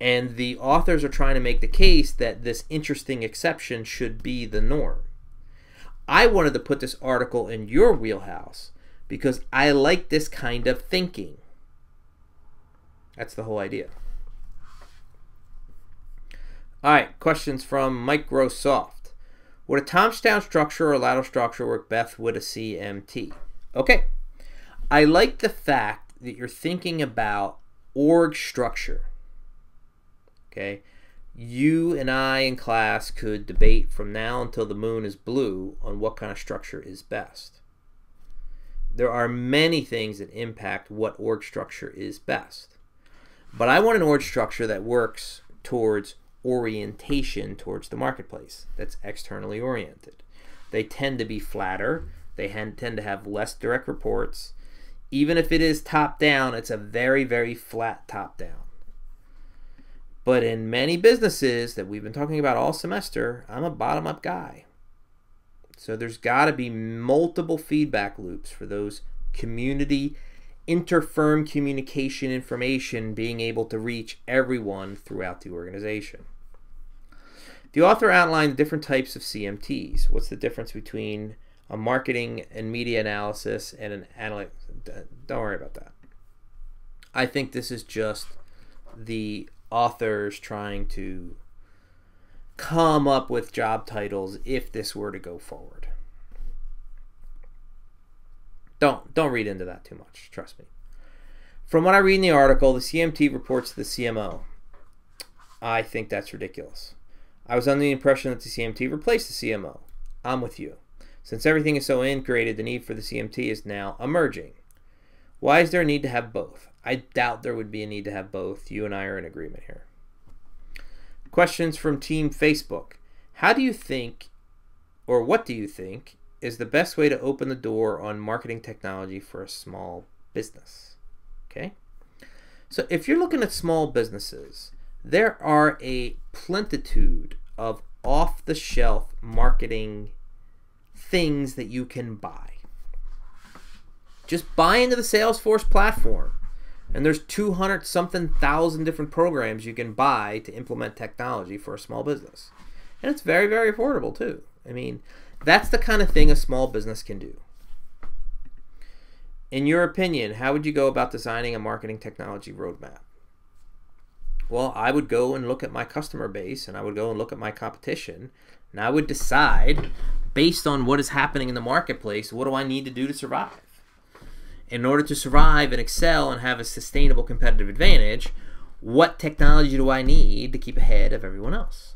And the authors are trying to make the case that this interesting exception should be the norm. I wanted to put this article in your wheelhouse because I like this kind of thinking. That's the whole idea. All right, questions from Microsoft. Would a top-down structure or lateral structure work best with a CMT? Okay, I like the fact that you're thinking about org structure. Okay, you and I in class could debate from now until the moon is blue on what kind of structure is best. There are many things that impact what org structure is best. But I want an org structure that works towards orientation towards the marketplace, that's externally oriented. They tend to be flatter. They tend to have less direct reports. Even if it is top down, it's a very, very flat top down. But in many businesses that we've been talking about all semester, I'm a bottom up guy. So there's got to be multiple feedback loops for those community inter-firm communication information being able to reach everyone throughout the organization. The author outlined different types of CMTs. What's the difference between a marketing and media analysis and an analytic? Don't worry about that. I think this is just the authors trying to come up with job titles if this were to go forward. Don't read into that too much, trust me. From what I read in the article, the CMT reports to the CMO. I think that's ridiculous. I was under the impression that the CMT replaced the CMO. I'm with you. Since everything is so integrated, the need for the CMT is now emerging. Why is there a need to have both? I doubt there would be a need to have both. You and I are in agreement here. Questions from Team Facebook. How do you think, or what do you think, is the best way to open the door on marketing technology for a small business? Okay. So if you're looking at small businesses, there are a plentitude of off-the-shelf marketing things that you can buy. Just buy into the Salesforce platform, and there's 200-something thousand different programs you can buy to implement technology for a small business. And it's very, very affordable too. I mean, that's the kind of thing a small business can do. In your opinion, how would you go about designing a marketing technology roadmap? Well, I would go and look at my customer base, and I would go and look at my competition, and I would decide, based on what is happening in the marketplace, what do I need to do to survive? In order to survive and excel and have a sustainable competitive advantage, what technology do I need to keep ahead of everyone else?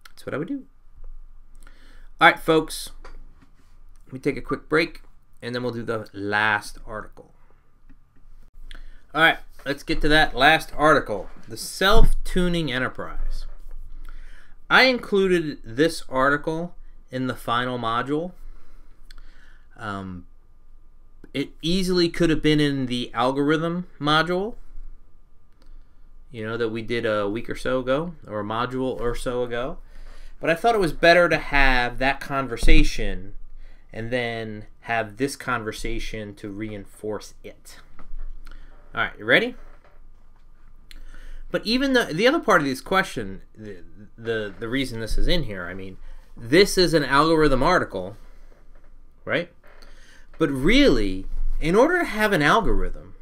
That's what I would do. All right, folks, let me take a quick break, and then we'll do the last article. All right, let's get to that last article, the self-tuning enterprise. I included this article in the final module. It easily could have been in the algorithm module, that we did a week or so ago, or a module or so ago. But I thought it was better to have that conversation and then have this conversation to reinforce it. All right, you ready? But even the other part of this question, the reason this is in here, I mean, this is an algorithm article, right? But really, in order to have an algorithm,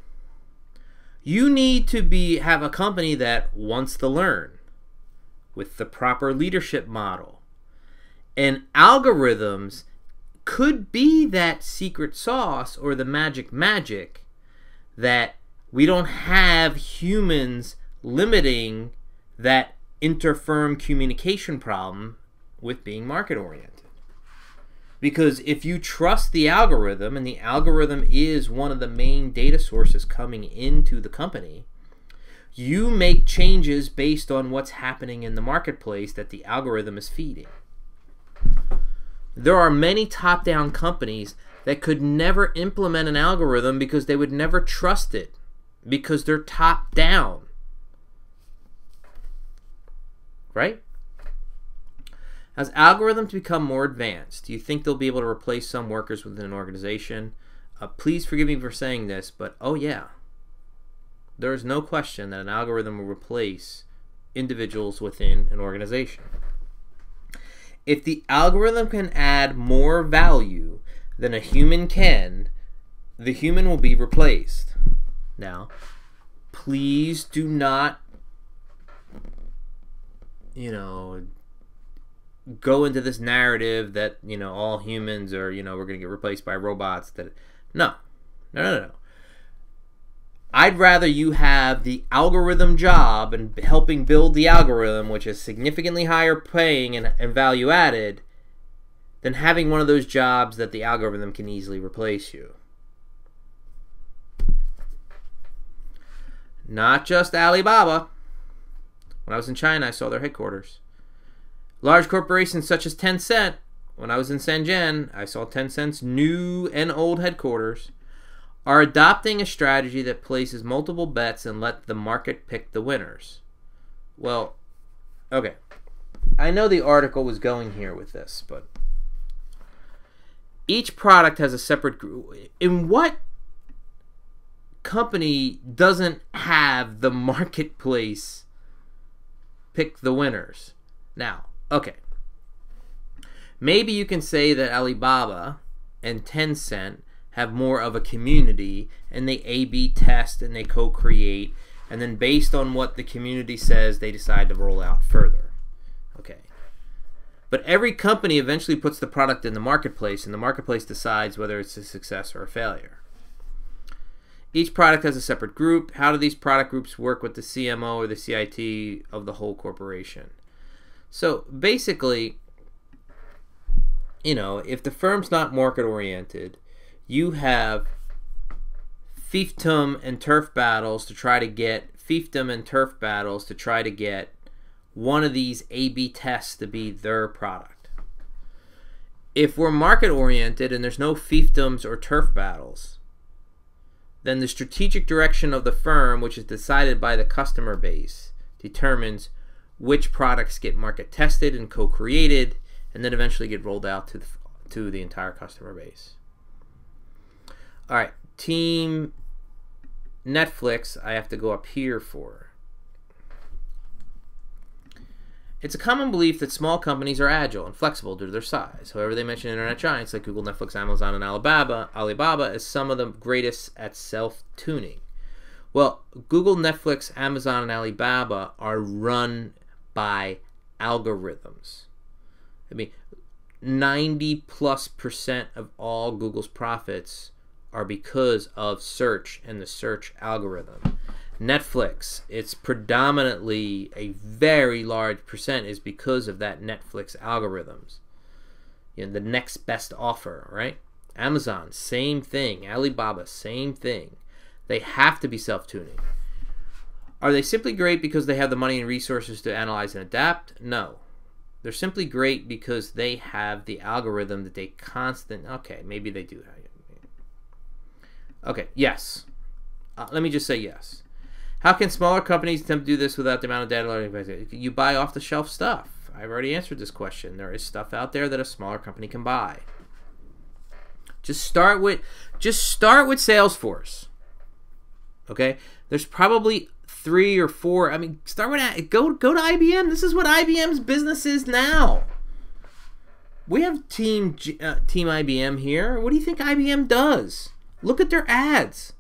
you need to have a company that wants to learn with the proper leadership model. And algorithms could be that secret sauce or the magic that we don't have humans limiting that inter-firm communication problem with being market-oriented. Because if you trust the algorithm, and the algorithm is one of the main data sources coming into the company, you make changes based on what's happening in the marketplace that the algorithm is feeding. There are many top-down companies that could never implement an algorithm because they would never trust it, because they're top-down. Right? As algorithms become more advanced, do you think they'll be able to replace some workers within an organization? Please forgive me for saying this, but oh yeah. There is no question that an algorithm will replace individuals within an organization. If the algorithm can add more value than a human can, the human will be replaced. Now, please do not, you know, go into this narrative that, you know, all humans are, you know, we're going to get replaced by robots. No. I'd rather you have the algorithm job and helping build the algorithm, which is significantly higher paying and value added, than having one of those jobs that the algorithm can easily replace you. Not just Alibaba. When I was in China, I saw their headquarters. Large corporations such as Tencent. When I was in Shenzhen, I saw Tencent's new and old headquarters. Are adopting a strategy that places multiple bets and let the market pick the winners. Well, okay. I know the article was going here with this, but each product has a separate group. In what company doesn't have the marketplace pick the winners? Now, okay. Maybe you can say that Alibaba and Tencent have more of a community, and they A/B test and they co-create, and then based on what the community says, they decide to roll out further. Okay. But every company eventually puts the product in the marketplace, and the marketplace decides whether it's a success or a failure. Each product has a separate group. How do these product groups work with the CMO or the CIT of the whole corporation? So basically, you know, if the firm's not market-oriented, you have fiefdom and turf battles to try to get one of these A/B tests to be their product. If we're market oriented and there's no fiefdoms or turf battles, then the strategic direction of the firm, which is decided by the customer base, determines which products get market tested and co-created and then eventually get rolled out to the entire customer base. All right, Team Netflix, I have to go up here for. It's a common belief that small companies are agile and flexible due to their size. However, they mention internet giants like Google, Netflix, Amazon, and Alibaba as some of the greatest at self-tuning. Well, Google, Netflix, Amazon, and Alibaba are run by algorithms. I mean, 90+% of all Google's profits are because of search and the search algorithm. Netflix, it's predominantly a very large percent is because of that Netflix algorithms. You know, the next best offer, right? Amazon, same thing. Alibaba, same thing. They have to be self-tuning. Are they simply great because they have the money and resources to analyze and adapt? No. They're simply great because they have the algorithm that they okay, maybe they do have. Okay, yes. Let me just say yes. How can smaller companies attempt to do this without the amount of data learning? You buy off-the-shelf stuff. I've already answered this question. There is stuff out there that a smaller company can buy. Just start with Salesforce. Okay? There's probably 3 or 4. I mean, start with go to IBM. This is what IBM's business is now. We have Team IBM here. What do you think IBM does? Look at their ads.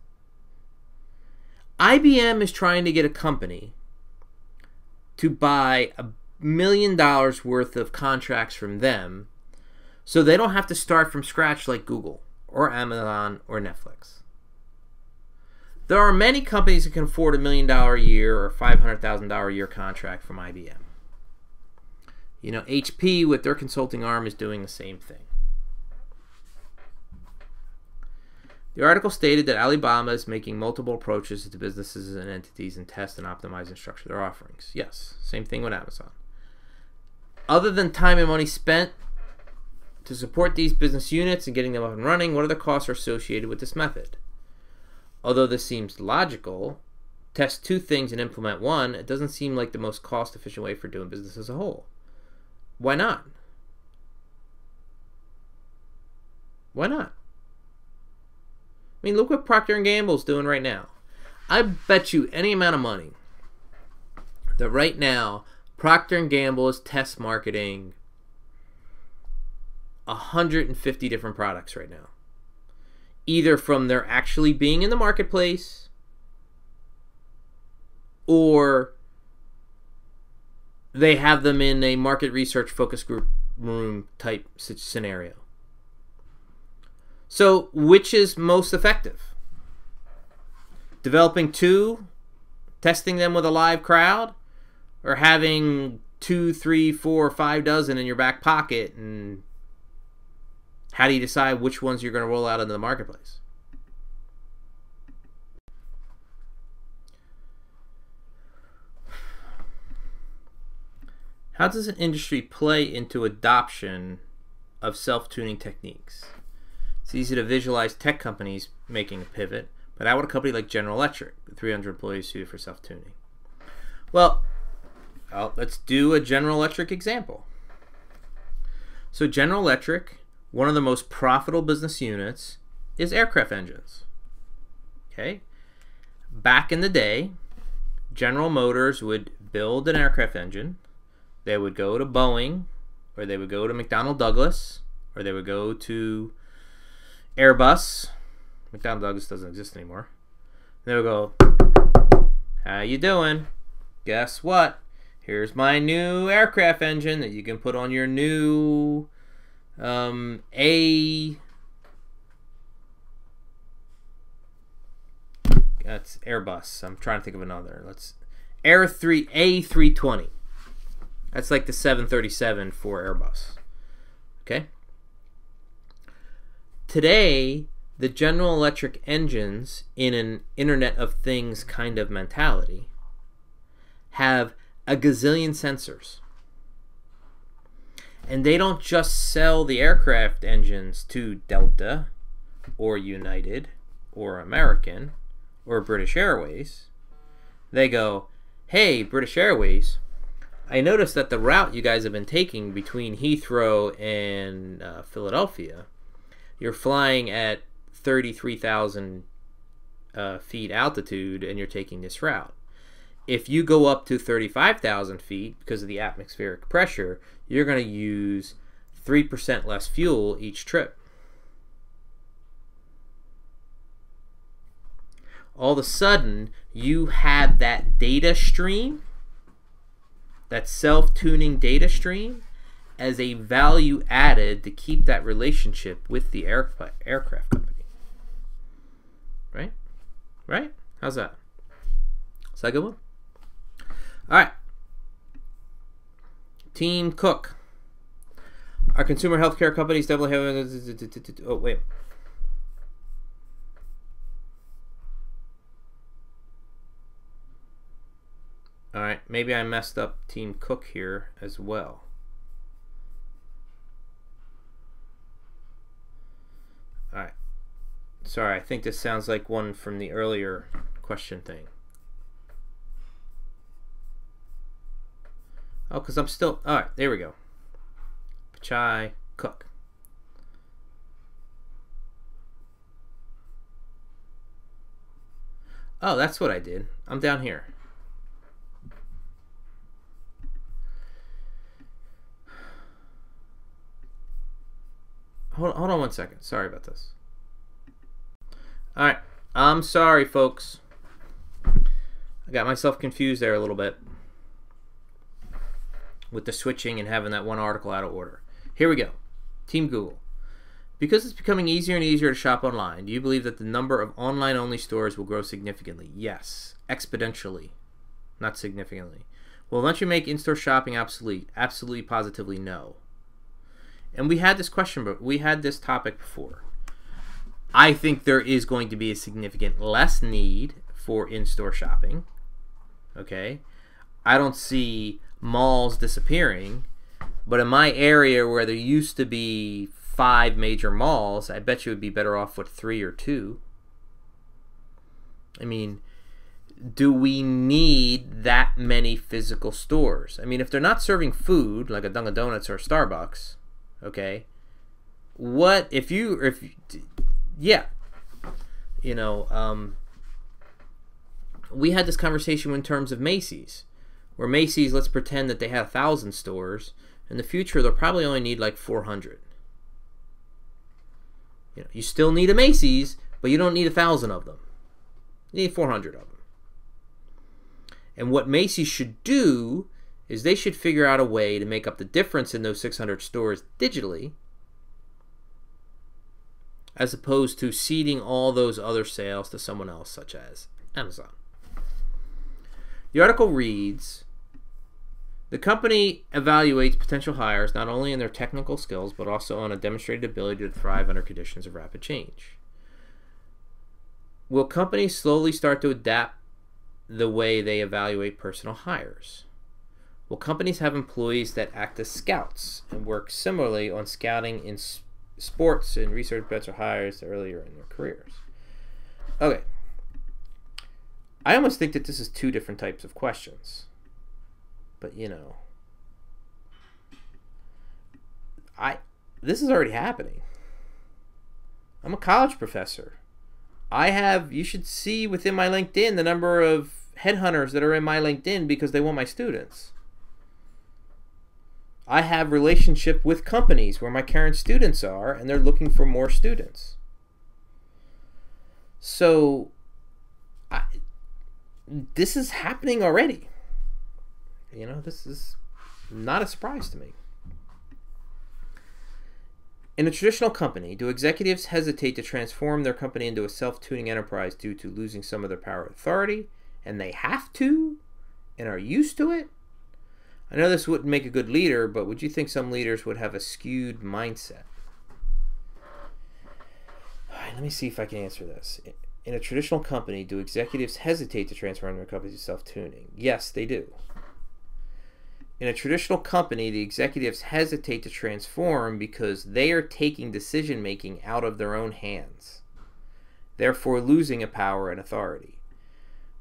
IBM is trying to get a company to buy $1 million worth of contracts from them so they don't have to start from scratch like Google or Amazon or Netflix. There are many companies that can afford $1 million a year or $500,000 a year contract from IBM. You know, HP with their consulting arm is doing the same thing. The article stated that Alibaba is making multiple approaches to businesses and entities and test and optimize and structure their offerings. Yes, same thing with Amazon. Other than time and money spent to support these business units and getting them up and running, what other costs are associated with this method? Although this seems logical, test 2 things and implement 1, it doesn't seem like the most cost-efficient way for doing business as a whole. Why not? Why not? I mean, look what Procter & Gamble's doing right now. I bet you any amount of money that right now Procter & Gamble is test marketing 150 different products right now. Either from their actually being in the marketplace or they have them in a market research focus group room type scenario. So which is most effective? Developing 2, testing them with a live crowd, or having 2, 3, 4, 5 dozen in your back pocket? And how do you decide which ones you're going to roll out into the marketplace? How does an industry play into adoption of self-tuning techniques? It's easy to visualize tech companies making a pivot, but how would a company like General Electric, with 300 employees suited for self-tuning? Well, let's do a General Electric example. So General Electric, one of the most profitable business units is aircraft engines. Okay? Back in the day, General Motors would build an aircraft engine. They would go to Boeing, or they would go to McDonnell Douglas, or they would go to Airbus. McDonnell Douglas doesn't exist anymore. They would go, how you doing? Guess what? Here's my new aircraft engine that you can put on your new that's Airbus. I'm trying to think of another. A320. That's like the 737 for Airbus. Okay? Today, the General Electric engines, in an Internet of Things kind of mentality, have a gazillion sensors. And they don't just sell the aircraft engines to Delta or United or American or British Airways. They go, hey, British Airways, I noticed that the route you guys have been taking between Heathrow and Philadelphia, you're flying at 33,000 feet altitude and you're taking this route. If you go up to 35,000 feet because of the atmospheric pressure, you're going to use 3% less fuel each trip. All of a sudden, you have that data stream, that self-tuning data stream, as a value added to keep that relationship with the aircraft company. Right? Right? How's that? Is that a good one? All right. Team Cook. Our consumer healthcare companies definitely have... Oh, wait. All right. Maybe I messed up Team Cook here as well. All right. Sorry, I think this sounds like one from the earlier question thing. Oh, because I'm still... All right, there we go. Pichai Cook. Oh, that's what I did. I'm down here. Hold on one second. Sorry about this. All right. I'm sorry, folks. I got myself confused there a little bit with the switching and having that one article out of order. Here we go. Team Google. Because it's becoming easier and easier to shop online, do you believe that the number of online-only stores will grow significantly? Yes. Exponentially. Not significantly. Will eventually make in-store shopping obsolete? Absolutely, positively, no. And we had this question, but we had this topic before. I think there is going to be a significant less need for in-store shopping. Okay? I don't see malls disappearing, but in my area where there used to be 5 major malls, I bet you would be better off with 3 or 2. I mean, do we need that many physical stores? I mean, if they're not serving food like a Dunkin' Donuts or a Starbucks, okay, what if yeah, you know, we had this conversation in terms of Macy's, where Macy's, let's pretend that they have 1,000 stores. In the future, they'll probably only need like 400. You know, you still need a Macy's, but you don't need 1,000 of them. You need 400 of them. And what Macy's should do is they should figure out a way to make up the difference in those 600 stores digitally, as opposed to ceding all those other sales to someone else, such as Amazon. The article reads, the company evaluates potential hires not only in their technical skills, but also on a demonstrated ability to thrive under conditions of rapid change. Will companies slowly start to adapt the way they evaluate personal hires? Will companies have employees that act as scouts and work similarly on scouting in sports and research better hires earlier in their careers? Okay. I almost think that this is two different types of questions. But, you know, this is already happening. I'm a college professor. You should see within my LinkedIn the number of headhunters that are in my LinkedIn because they want my students. I have relationship with companies where my current students are, and they're looking for more students. So, this is happening already. You know, this is not a surprise to me. In a traditional company, do executives hesitate to transform their company into a self-tuning enterprise due to losing some of their power and authority, and they have to, and are used to it? I know this wouldn't make a good leader, but would you think some leaders would have a skewed mindset? All right, let me see if I can answer this. In a traditional company, do executives hesitate to transform their company to self-tuning? Yes, they do. In a traditional company, the executives hesitate to transform because they are taking decision-making out of their own hands, therefore losing a power and authority.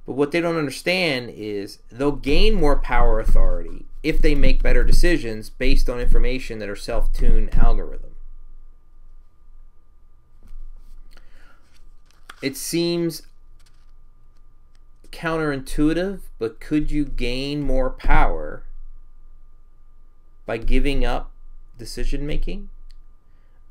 But what they don't understand is they'll gain more power authority if they make better decisions based on information that are self-tuned algorithm. It seems counterintuitive, but could you gain more power by giving up decision making?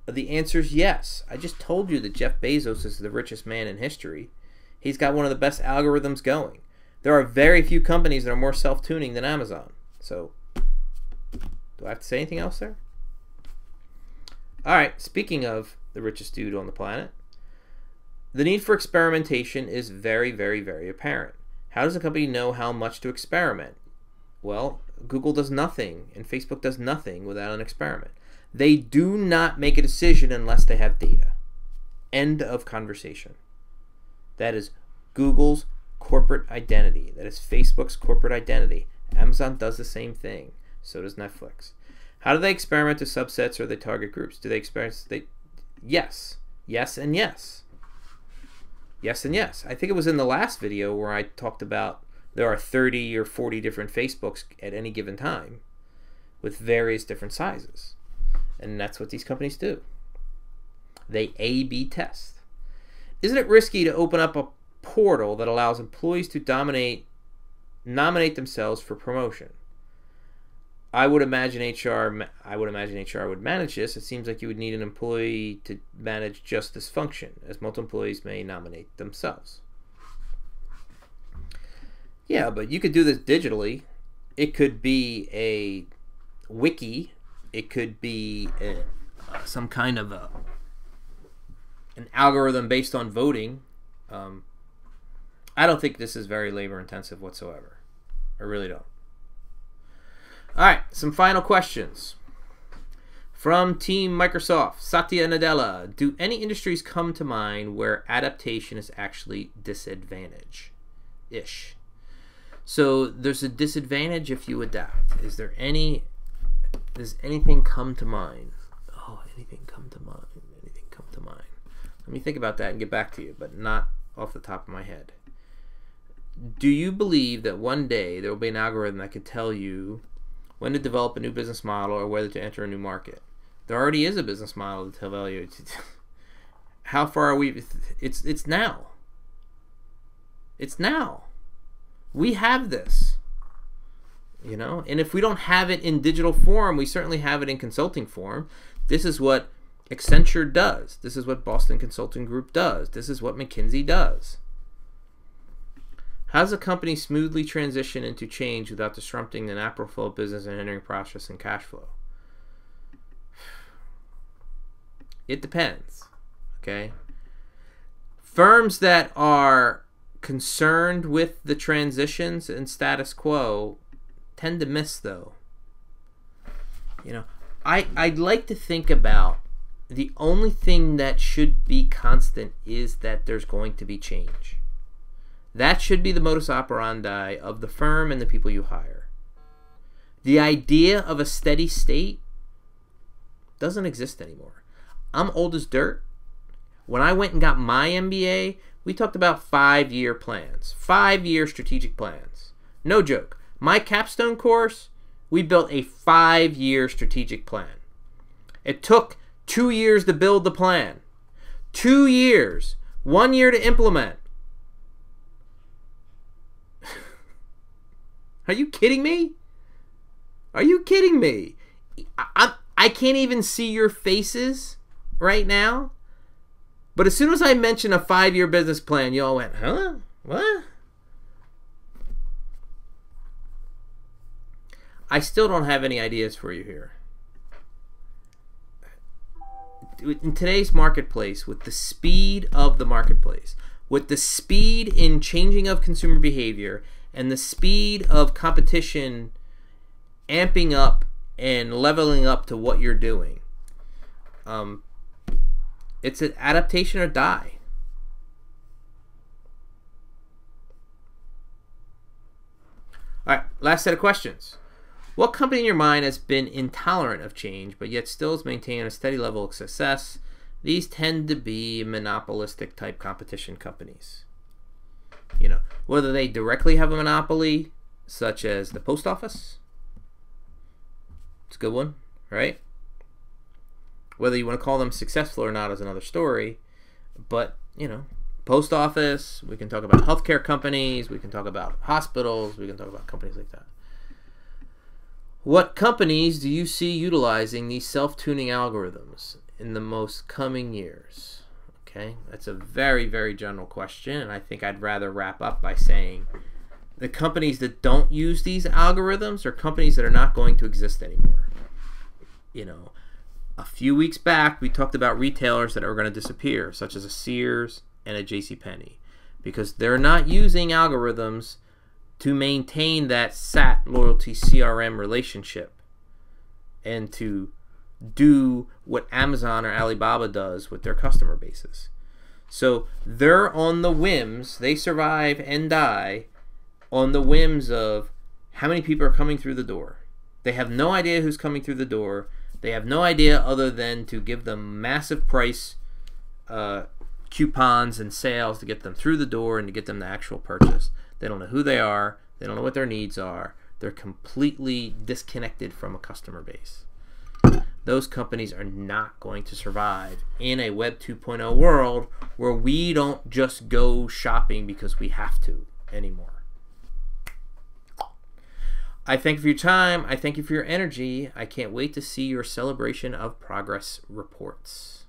The answer is yes. I just told you that Jeff Bezos is the richest man in history. He's got one of the best algorithms going. There are very few companies that are more self-tuning than Amazon. So, do I have to say anything else there? All right, speaking of the richest dude on the planet, the need for experimentation is very, very, very apparent. How does a company know how much to experiment? Well, Google does nothing and Facebook does nothing without an experiment. They do not make a decision unless they have data. End of conversation. That is Google's corporate identity. That is Facebook's corporate identity. Amazon does the same thing. So does Netflix. How do they experiment to subsets or they target groups? Do they experiment? Yes. Yes and yes. Yes and yes. I think it was in the last video where I talked about there are 30 or 40 different Facebooks at any given time with various different sizes. And that's what these companies do. They A/B test. Isn't it risky to open up a portal that allows employees to nominate themselves for promotion? I would imagine HR would manage this. It seems like you would need an employee to manage just this function, as multiple employees may nominate themselves. Yeah, but you could do this digitally. It could be a wiki. It could be some kind of an algorithm based on voting. I don't think this is very labor intensive whatsoever. I really don't. All right, some final questions. From Team Microsoft, Satya Nadella. Do any industries come to mind where adaptation is actually disadvantage-ish? So there's a disadvantage if you adapt. Does anything come to mind? Oh, anything come to mind? Anything come to mind? Let me think about that and get back to you, but not off the top of my head. Do you believe that one day there will be an algorithm that could tell you when to develop a new business model or whether to enter a new market? There already is a business model to tell you. How far are we? It's now. It's now. We have this. You know, and if we don't have it in digital form, we certainly have it in consulting form. This is what Accenture does. This is what Boston Consulting Group does. This is what McKinsey does. How does a company smoothly transition into change without disrupting the natural flow of business and hindering process and cash flow? It depends. Okay. Firms that are concerned with the transitions and status quo tend to miss, though. You know, I'd like to think about the only thing that should be constant is that there's going to be change. That should be the modus operandi of the firm and the people you hire. The idea of a steady state doesn't exist anymore. I'm old as dirt. When I went and got my MBA, we talked about 5-year plans, 5-year strategic plans. No joke. My capstone course, we built a 5-year strategic plan. It took 2 years to build the plan. 2 years. 1 year to implement. Are you kidding me? Are you kidding me? I can't even see your faces right now. But as soon as I mentioned a 5-year business plan, you all went, huh? What? I still don't have any ideas for you here. In today's marketplace, with the speed of the marketplace, with the speed in changing of consumer behavior, and the speed of competition amping up and leveling up to what you're doing, it's an adaptation or die. All right, last set of questions. What company in your mind has been intolerant of change, but yet still is maintaining a steady level of success? These tend to be monopolistic type competition companies. You know, whether they directly have a monopoly, such as the post office. It's a good one, right? Whether you want to call them successful or not is another story. But, you know, post office, we can talk about healthcare companies, we can talk about hospitals, we can talk about companies like that. What companies do you see utilizing these self-tuning algorithms in the most coming years? Okay, that's a very, very general question, and I think I'd rather wrap up by saying the companies that don't use these algorithms are companies that are not going to exist anymore. You know, a few weeks back, we talked about retailers that are going to disappear, such as a Sears and a JCPenney, because they're not using algorithms to maintain that SAT loyalty CRM relationship and to do what Amazon or Alibaba does with their customer bases. So they're on the whims, they survive and die on the whims of how many people are coming through the door. They have no idea who's coming through the door. They have no idea other than to give them massive price coupons and sales to get them through the door and to get them the actual purchase. They don't know who they are. They don't know what their needs are. They're completely disconnected from a customer base. Those companies are not going to survive in a Web 2.0 world where we don't just go shopping because we have to anymore. I thank you for your time. I thank you for your energy. I can't wait to see your celebration of progress reports.